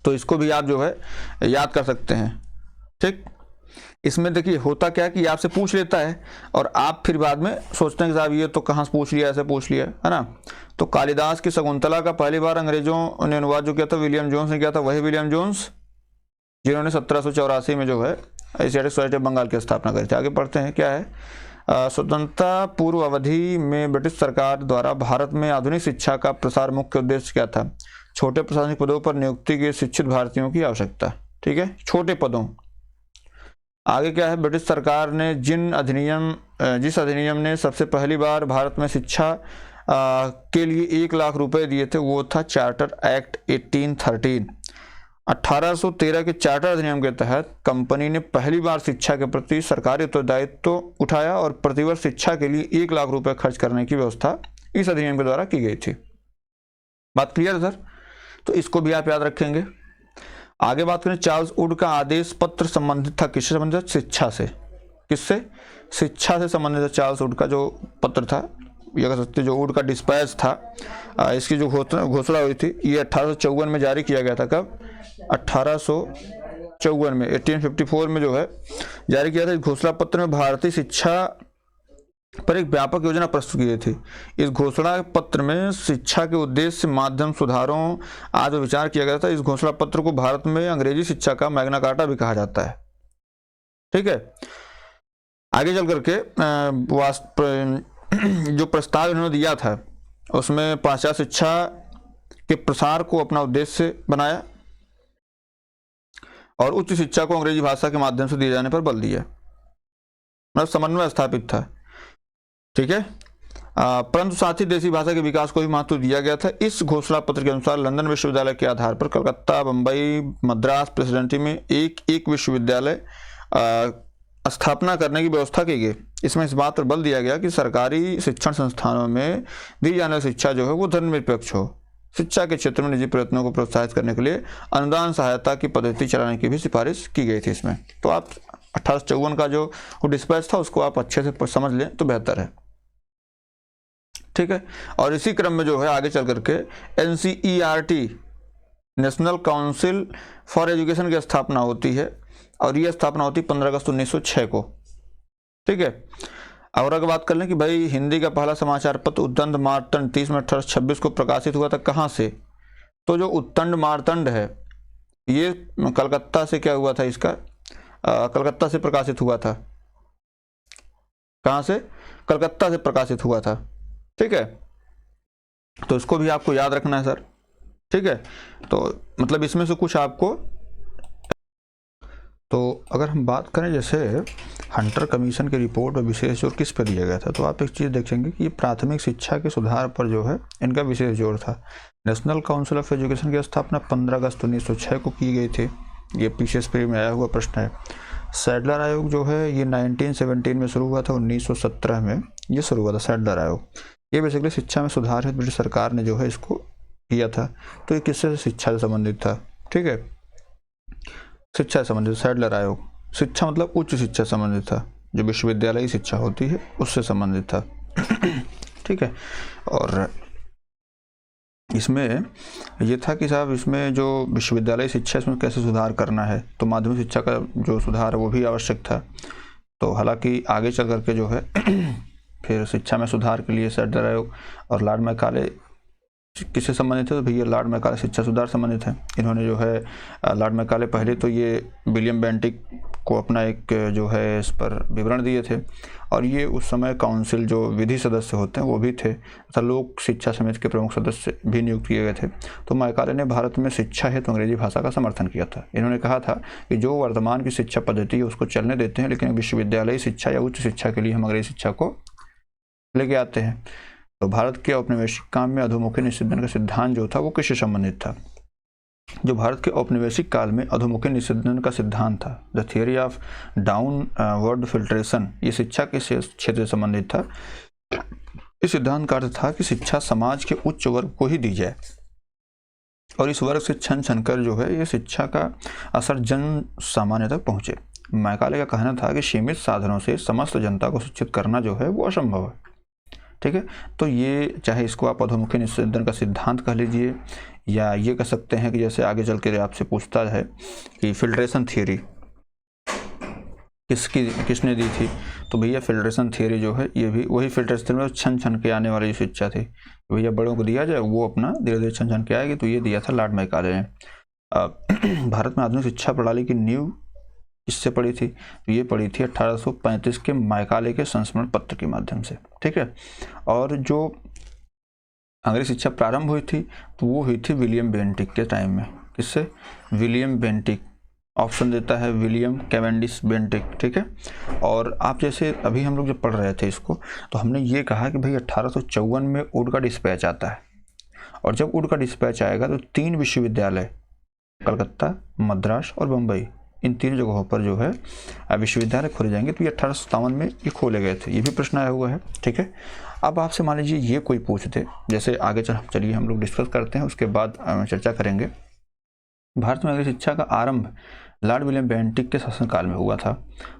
तो इसको भी आप जो है याद कर सकते हैं, ठीक। इसमें देखिए होता क्या है कि आपसे पूछ लेता है और आप फिर बाद में सोचते हैं कि साहब ये तो कहाँ से पूछ लिया, ऐसे पूछ लिया, है ना। तो कालिदास की शकुंतला का पहली बार अंग्रेजों ने अनुवाद जो किया था विलियम जोन्स ने किया था, वही विलियम जोन्स जिन्होंने 1784 में जो है एशियाटिक सोसाइटी ऑफ बंगाल की स्थापना करी थी। आगे पढ़ते हैं क्या है। स्वतंत्रता पूर्व अवधि में ब्रिटिश सरकार द्वारा भारत में आधुनिक शिक्षा का प्रसार मुख्य उद्देश्य क्या था? छोटे प्रशासनिक पदों पर नियुक्ति के शिक्षित भारतीयों की आवश्यकता। ठीक है, छोटे पदों। आगे क्या है, ब्रिटिश सरकार ने जिस अधिनियम ने सबसे पहली बार भारत में शिक्षा के लिए 1 लाख रुपए दिए थे वो था चार्टर एक्ट 1813। 1813 के चार्टर अधिनियम के तहत कंपनी ने पहली बार शिक्षा के प्रति सरकारी उत्तरदायित्व उठाया और प्रतिवर्ष शिक्षा के लिए 1 लाख रुपए खर्च करने की व्यवस्था इस अधिनियम के द्वारा की गई थी। बात क्लियर है सर? तो इसको भी आप याद रखेंगे। आगे बात करें, चार्ल्स वुड का आदेश पत्र संबंधित था किससे संबंधित? शिक्षा से। किससे? शिक्षा से संबंधित। चार्ल्स वुड का जो पत्र था, ये कह सकते जो वुड का डिस्पैच था, इसकी जो घोषणा हुई थी ये 1854 में जारी किया गया था। कब? 1854 में, 1854 में जो है जारी किया था। इस घोषणा पत्र में भारतीय शिक्षा पर एक व्यापक योजना प्रस्तुत की गई थी। इस घोषणा पत्र में शिक्षा के उद्देश्य, माध्यम, सुधारों आदि विचार किया गया था। इस घोषणा पत्र को भारत में अंग्रेजी शिक्षा का मैग्ना कार्टा भी कहा जाता है। ठीक है, आगे चल करके जो प्रस्ताव इन्होंने दिया था उसमें पाश्चात्य शिक्षा के प्रसार को अपना उद्देश्य बनाया और उच्च शिक्षा को अंग्रेजी भाषा के माध्यम से दिए जाने पर बल दिया, मतलब समन्वय स्थापित था। ठीक है, परंतु साथ ही देसी भाषा के विकास को भी महत्व दिया गया था। इस घोषणा पत्र के अनुसार लंदन विश्वविद्यालय के आधार पर कलकत्ता, बंबई, मद्रास प्रेसिडेंसी में एक विश्वविद्यालय स्थापना करने की व्यवस्था की गई। इसमें इस बात पर बल दिया गया कि सरकारी शिक्षण संस्थानों में दी जाने वाली शिक्षा जो है वो धर्मनिरपेक्ष हो। शिक्षा के क्षेत्र में निजी प्रयत्नों को प्रोत्साहित करने के लिए अनुदान सहायता की पद्धति चलाने की भी सिफारिश की गई थी इसमें। तो आप 1854 का जो डिस्पैच था उसको आप अच्छे से समझ लें तो बेहतर है। ठीक है, और इसी क्रम में जो है आगे चल करके NCERT national council for education की स्थापना होती है और यह स्थापना होती है 15 अगस्त 1906 को। ठीक है, और अगर बात कर लें कि भाई हिंदी का पहला समाचार पत्र उद्दंड मार्तंड 30 में 1826 को प्रकाशित हुआ था, कहाँ से? तो जो उत्तंड मार्तंड है ये कलकत्ता से क्या हुआ था, इसका कलकत्ता से प्रकाशित हुआ था। कहाँ से? कलकत्ता से प्रकाशित हुआ था। ठीक है, तो इसको भी आपको याद रखना है सर। ठीक है, तो मतलब इसमें से कुछ आपको, तो अगर हम बात करें जैसे हंटर कमीशन की रिपोर्ट में विशेष जोर किस पर दिया गया था, तो आप एक चीज़ देखेंगे कि प्राथमिक शिक्षा के सुधार पर जो है इनका विशेष जोर था। नेशनल काउंसिल ऑफ एजुकेशन की स्थापना 15 अगस्त 1906 को की गई थी। ये पीसीएस प्री में आया हुआ प्रश्न है। सैडलर आयोग जो है ये 1917 में शुरू हुआ था, 1917 में ये शुरू हुआ था सैडलर आयोग। ये बेसिकली शिक्षा में सुधार है, ब्रिटिश सरकार ने जो है इसको किया था। तो ये किससे? शिक्षा से संबंधित था। ठीक है, शिक्षा से संबंधित सैडलर आयोग। शिक्षा मतलब उच्च शिक्षा संबंधित था, जो विश्वविद्यालयी शिक्षा होती है उससे संबंधित था। ठीक है, और इसमें ये था कि साहब इसमें जो विश्वविद्यालय शिक्षा इसमें कैसे सुधार करना है, तो माध्यमिक शिक्षा का जो सुधार है वो भी आवश्यक था। तो हालांकि आगे चल करके जो है फिर शिक्षा में सुधार के लिए सैडलर आयोग और लॉर्ड मैकाले किससे संबंधित है? तो भैया लॉर्ड मैकाले शिक्षा सुधार संबंधित है। इन्होंने जो है लॉर्ड मैकाले पहले तो ये विलियम बेंटिक को अपना एक जो है इस पर विवरण दिए थे और ये उस समय काउंसिल जो विधि सदस्य होते हैं वो भी थे तथा लोक शिक्षा समिति के प्रमुख सदस्य भी नियुक्त किए गए थे। तो मैकाले ने भारत में शिक्षा हेतु अंग्रेजी भाषा का समर्थन किया था। इन्होंने कहा था कि जो वर्तमान की शिक्षा पद्धति है उसको चलने देते हैं, लेकिन विश्वविद्यालयी शिक्षा या उच्च शिक्षा के लिए हम अंग्रेजी शिक्षा को लेके आते हैं। तो भारत के औपनिवेशिक काम में अधोमुखी निषेधन का सिद्धांत जो था वो किससे संबंधित था? जो भारत के औपनिवेशिक काल में अधोमुखी निषेधन का सिद्धांत था, the theory of downward filtration, ये शिक्षा के क्षेत्र से संबंधित था। इस सिद्धांत का अर्थ था कि शिक्षा समाज के उच्च वर्ग को ही दी जाए और इस वर्ग से छन छन कर जो है ये शिक्षा का असर जन सामान्य तक पहुंचे। मैकाले का कहना था कि सीमित साधनों से समस्त जनता को शिक्षित करना जो है वो असंभव है। ठीक है, तो ये चाहे इसको आप अधोमुखी निषेधन का सिद्धांत कह लीजिए या ये कह सकते हैं कि जैसे आगे चल के आपसे पूछता है कि फिल्ट्रेशन थियरी, किसने दी थी? तो भैया फिल्ट्रेशन थियरी जो है ये भी वही फिल्ट्रेशन में छन छन के आने वाली जो शिक्षा थी, भैया बड़ों को दिया जाए, वो अपना धीरे धीरे छन छन के आएगी। तो ये दिया था लॉर्ड मैकाले ने। भारत में आधुनिक शिक्षा प्रणाली की नींव किससे पड़ी थी? तो ये पड़ी थी 1835 के मैकाले के संस्मरण पत्र के माध्यम से, ठीक है। और जो अंग्रेजी शिक्षा प्रारंभ हुई थी तो वो हुई थी विलियम बेंटिक के टाइम में। किससे? William Bentinck. ऑप्शन देता है विलियम कैवेंडिश बेंटिक, ठीक है। और आप जैसे अभी हम लोग जब पढ़ रहे थे इसको, तो हमने ये कहा कि भाई 1854 में वुड का डिस्पैच आता है, और जब वुड का डिस्पैच आएगा तो 3 विश्वविद्यालय, कलकत्ता, मद्रास और बम्बई, इन 3 जगहों पर जो है विश्वविद्यालय खोले जाएंगे। तो ये 1857 में ये खोले गए थे। ये भी प्रश्न आया हुआ है, ठीक है। अब आपसे मान लीजिए ये कोई पूछ दे, जैसे आगे चलिए हम लोग डिस्कस करते हैं, उसके बाद चर्चा करेंगे। भारत में अंग्रेजी शिक्षा का आरंभ लॉर्ड विलियम बेंटिक के शासनकाल में हुआ था।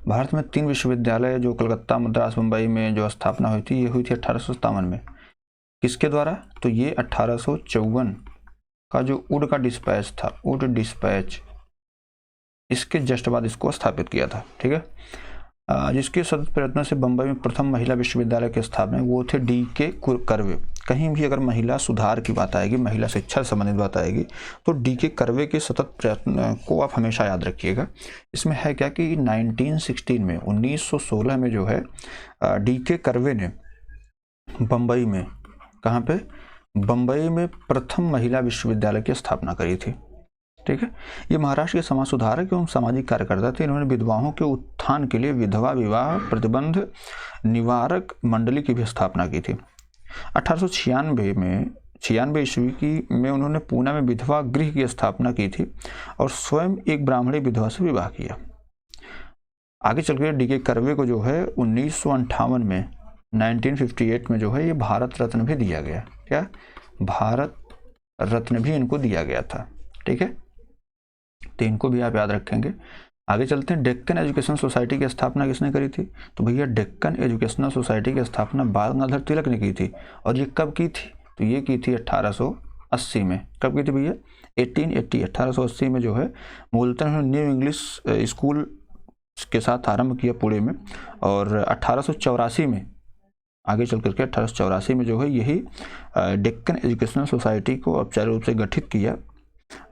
भारत में 3 विश्वविद्यालय जो कलकत्ता, मद्रास, मुंबई में जो स्थापना हुई थी, ये हुई थी 1857 में। किसके द्वारा? तो ये 1854 का जो वुड का डिस्पैच था, वुड डिस्पैच, इसके जस्ट बाद इसको स्थापित किया था, ठीक है। जिसके सतत प्रयत्नों से बम्बई में प्रथम महिला विश्वविद्यालय की स्थापना, वो थे D.K. कर्वे। कहीं भी अगर महिला सुधार की बात आएगी, महिला शिक्षा से संबंधित बात आएगी, तो D.K. कर्वे के सतत प्रयत्न को आप हमेशा याद रखिएगा। इसमें है क्या कि 1916 में जो है D.K. कर्वे ने बम्बई में, कहाँ पे? बम्बई में प्रथम महिला विश्वविद्यालय की स्थापना करी थी, ठीक है। ये महाराष्ट्र के समाज सुधारक एवं सामाजिक कार्यकर्ता थे। इन्होंने विधवाओं के उत्थान के लिए विधवा विवाह प्रतिबंध निवारक मंडली की भी स्थापना की थी। 1896 ईस्वी में उन्होंने पूना में विधवा गृह की स्थापना की थी और स्वयं एक ब्राह्मणी विधवा से विवाह किया। आगे चलकर D.K. कर्वे को जो है 1958 में 1958 में जो है ये भारत रत्न भी दिया गया। क्या? भारत रत्न भी इनको दिया गया था, ठीक है। तो इनको भी आप याद रखेंगे। आगे चलते हैं। डेक्कन एजुकेशन सोसाइटी की स्थापना किसने करी थी? तो भैया डेक्कन एजुकेशनल सोसाइटी की स्थापना बाल गंगाधर तिलक ने की थी। और ये कब की थी? तो ये की थी 1880 में। कब की थी भैया? 1880 में जो है मूलतः न्यू इंग्लिश स्कूल के साथ आरंभ किया पुणे में, और 1884 में आगे चल करके 1884 में जो है यही डेक्कन एजुकेशनल सोसाइटी को औपचारिक रूप से गठित किया।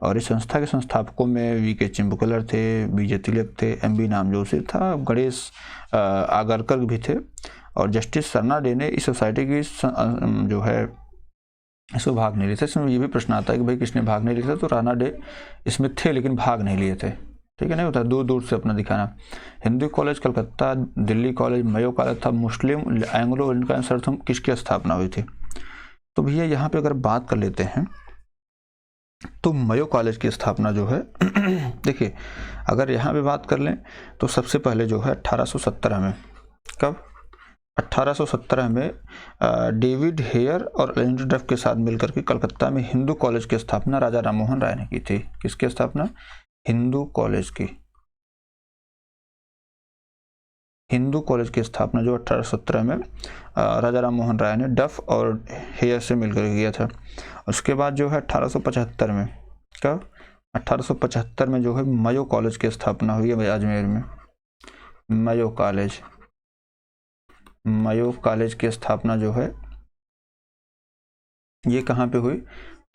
और इस संस्था के संस्थापकों में V.K. चिंबुकलर थे, B.J. तिलक थे, M.B. नामजोशी था, गणेश आगरकर भी थे, और जस्टिस सरना डे ने इस सोसाइटी की जो है इसमें भाग नहीं लिए थे। इसमें ये भी प्रश्न आता है कि भाई किसने भाग नहीं लिया था? तो राणा डे इसमें थे लेकिन भाग नहीं लिए थे, ठीक है। नहीं होता दूर दूर से अपना दिखाना। Hindu college Calcutta, Delhi college, Mayo college था, मुस्लिम एंग्लो इंडियन संस्थान किसकी स्थापना हुई थी? तो भैया यहाँ पे अगर बात कर लेते हैं तो मयो कॉलेज की स्थापना जो है देखिए, अगर यहाँ पे बात कर लें तो सबसे पहले जो है 1817 में, कब? 1817 में डेविड हेयर और एलिजाबेथ डफ के साथ मिलकर के कलकत्ता में हिंदू कॉलेज की स्थापना राजा राममोहन राय ने की थी। किसकी स्थापना? हिंदू कॉलेज की। हिंदू कॉलेज की स्थापना जो 1817 में राजा राममोहन राय ने डफ और हेयर से मिलकर किया था। उसके बाद जो है 1875 में, कब? 1875 में जो है मयो कॉलेज की स्थापना हुई है अजमेर में। मयो कॉलेज की स्थापना जो है ये कहाँ पे हुई?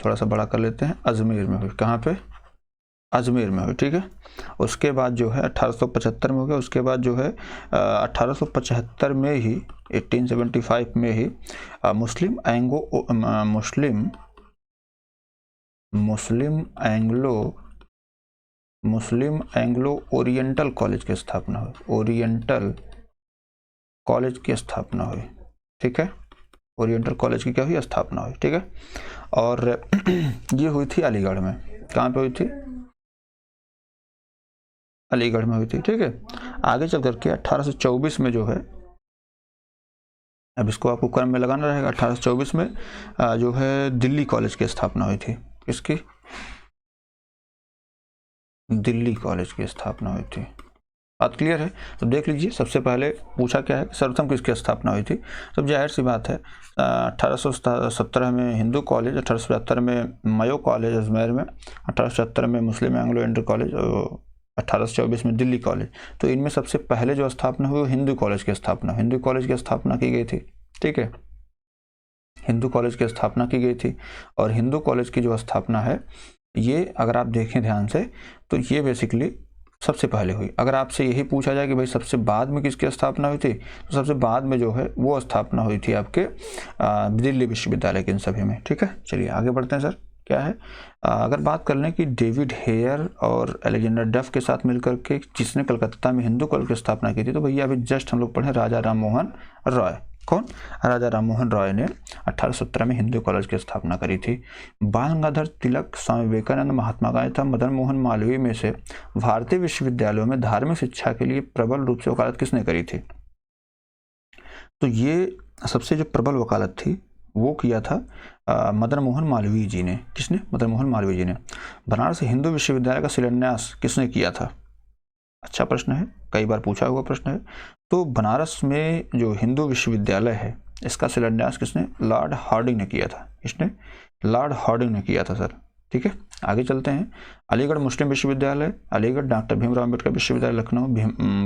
थोड़ा सा बड़ा कर लेते हैं, अजमेर में हुई। कहाँ पे? अजमेर में हुई, ठीक है। उसके बाद जो है 1875 में हो गया। उसके बाद जो है 1875 में ही 1875 में ही मुस्लिम एंग्लो ओरिएंटल कॉलेज की स्थापना हुई। ओरिएंटल कॉलेज की स्थापना हुई, ठीक है। ओरिएंटल कॉलेज की क्या हुई? स्थापना हुई, ठीक है। और ये हुई थी अलीगढ़ में। कहाँ पे हुई थी? अलीगढ़ में हुई थी, ठीक है। आगे चल करके 1824 में जो है, अब इसको आपको क्रम में लगाना रहेगा, 1824 में जो है दिल्ली कॉलेज की स्थापना हुई थी। किसकी? दिल्ली कॉलेज की स्थापना हुई थी। बात क्लियर है? तो देख लीजिए, सबसे पहले पूछा क्या है, सर्वप्रथम किसकी स्थापना हुई थी? तो जाहिर सी बात है 1817 में हिंदू कॉलेज, 1875 में मयो कॉलेज अजमेर में, 1877 में मुस्लिम एंग्लो इंडियन कॉलेज 1824 में दिल्ली कॉलेज। तो इनमें सबसे पहले जो स्थापना हुई वो हिंदू कॉलेज की स्थापना की गई थी। ठीक है, हिंदू कॉलेज की स्थापना की गई थी। और हिंदू कॉलेज की जो स्थापना है ये अगर आप देखें ध्यान से तो ये बेसिकली सबसे पहले हुई। अगर आपसे यही पूछा जाए कि भाई सबसे बाद में किसकी स्थापना हुई थी, तो सबसे बाद में जो है वो स्थापना हुई थी आपके दिल्ली विश्वविद्यालय के इन सभी में। ठीक है, चलिए आगे बढ़ते हैं सर। क्या है, अगर बात कर लें कि डेविड हेयर और अलेक्जेंडर डफ के साथ मिलकर के जिसने कलकत्ता में हिंदू कॉलेज की स्थापना की थी, तो भैया अभी जस्ट हम लोग पढ़े राजा राम मोहन रॉय। कौन? राजा राम मोहन रॉय ने 1817 में हिंदू कॉलेज की स्थापना करी थी। बाल गंगाधर तिलक, स्वामी विवेकानंद, महात्मा गांधी तथा मदन मोहन मालवीय में से भारतीय विश्वविद्यालयों में धार्मिक शिक्षा के लिए प्रबल रूप से वकालत किसने करी थी? तो ये सबसे जो प्रबल वकालत थी वो किया था मदन मोहन मालवीय जी ने। किसने? मदन मोहन मालवीय जी ने। बनारस हिंदू विश्वविद्यालय का शिलान्यास किसने किया था? अच्छा प्रश्न है, कई बार पूछा हुआ प्रश्न है। तो बनारस में जो हिंदू विश्वविद्यालय है इसका शिलान्यास किसने? लॉर्ड हार्डिंग ने किया था। किसने? लॉर्ड हार्डिंग ने किया था सर। ठीक है, आगे चलते हैं। अलीगढ़ मुस्लिम विश्वविद्यालय, अलीगढ़ डॉक्टर भीमराव अम्बेडकर विश्वविद्यालय लखनऊ,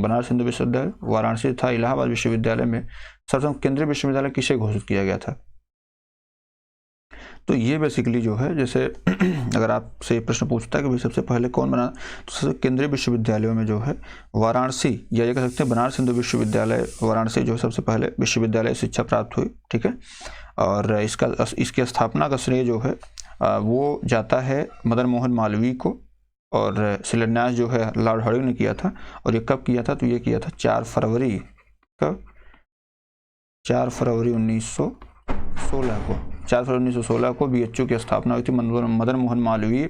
बनारस हिंदू विश्वविद्यालय, वाराणसी तथा इलाहाबाद विश्वविद्यालय में सर्वप्रथम केंद्रीय विश्वविद्यालय किसे घोषित किया गया था? तो ये बेसिकली जो है, जैसे अगर आपसे प्रश्न पूछता है कि भाई सबसे पहले कौन बना, तो सबसे केंद्रीय विश्वविद्यालयों में जो है वाराणसी या ये कह सकते हैं बनारस हिंदू विश्वविद्यालय वाराणसी जो सबसे पहले विश्वविद्यालय शिक्षा प्राप्त हुई। ठीक है, और इसकी स्थापना का श्रेय जो है वो जाता है मदन मोहन मालवीय को, और शिलान्यास जो है लॉर्ड हार्डिंग ने किया था। और ये कब किया था? तो ये किया था 4 फरवरी 1916 को। 4 फरवरी 1916 को BHU की स्थापना हुई थी मदन मोहन मालवीय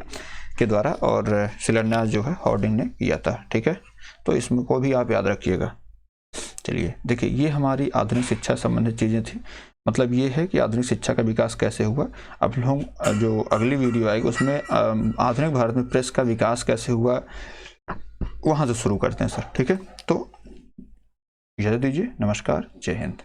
के द्वारा, और शिलान्यास जो है हार्डिंग ने किया था। ठीक है, तो इसमें को भी आप याद रखिएगा। चलिए देखिए, ये हमारी आधुनिक शिक्षा संबंधित चीज़ें थी। मतलब ये है कि आधुनिक शिक्षा का विकास कैसे हुआ। अब लोग जो अगली वीडियो आएगी उसमें आधुनिक भारत में प्रेस का विकास कैसे हुआ वहाँ से शुरू करते हैं सर। ठीक है, तो इजाज़त दीजिए। नमस्कार, जय हिंद।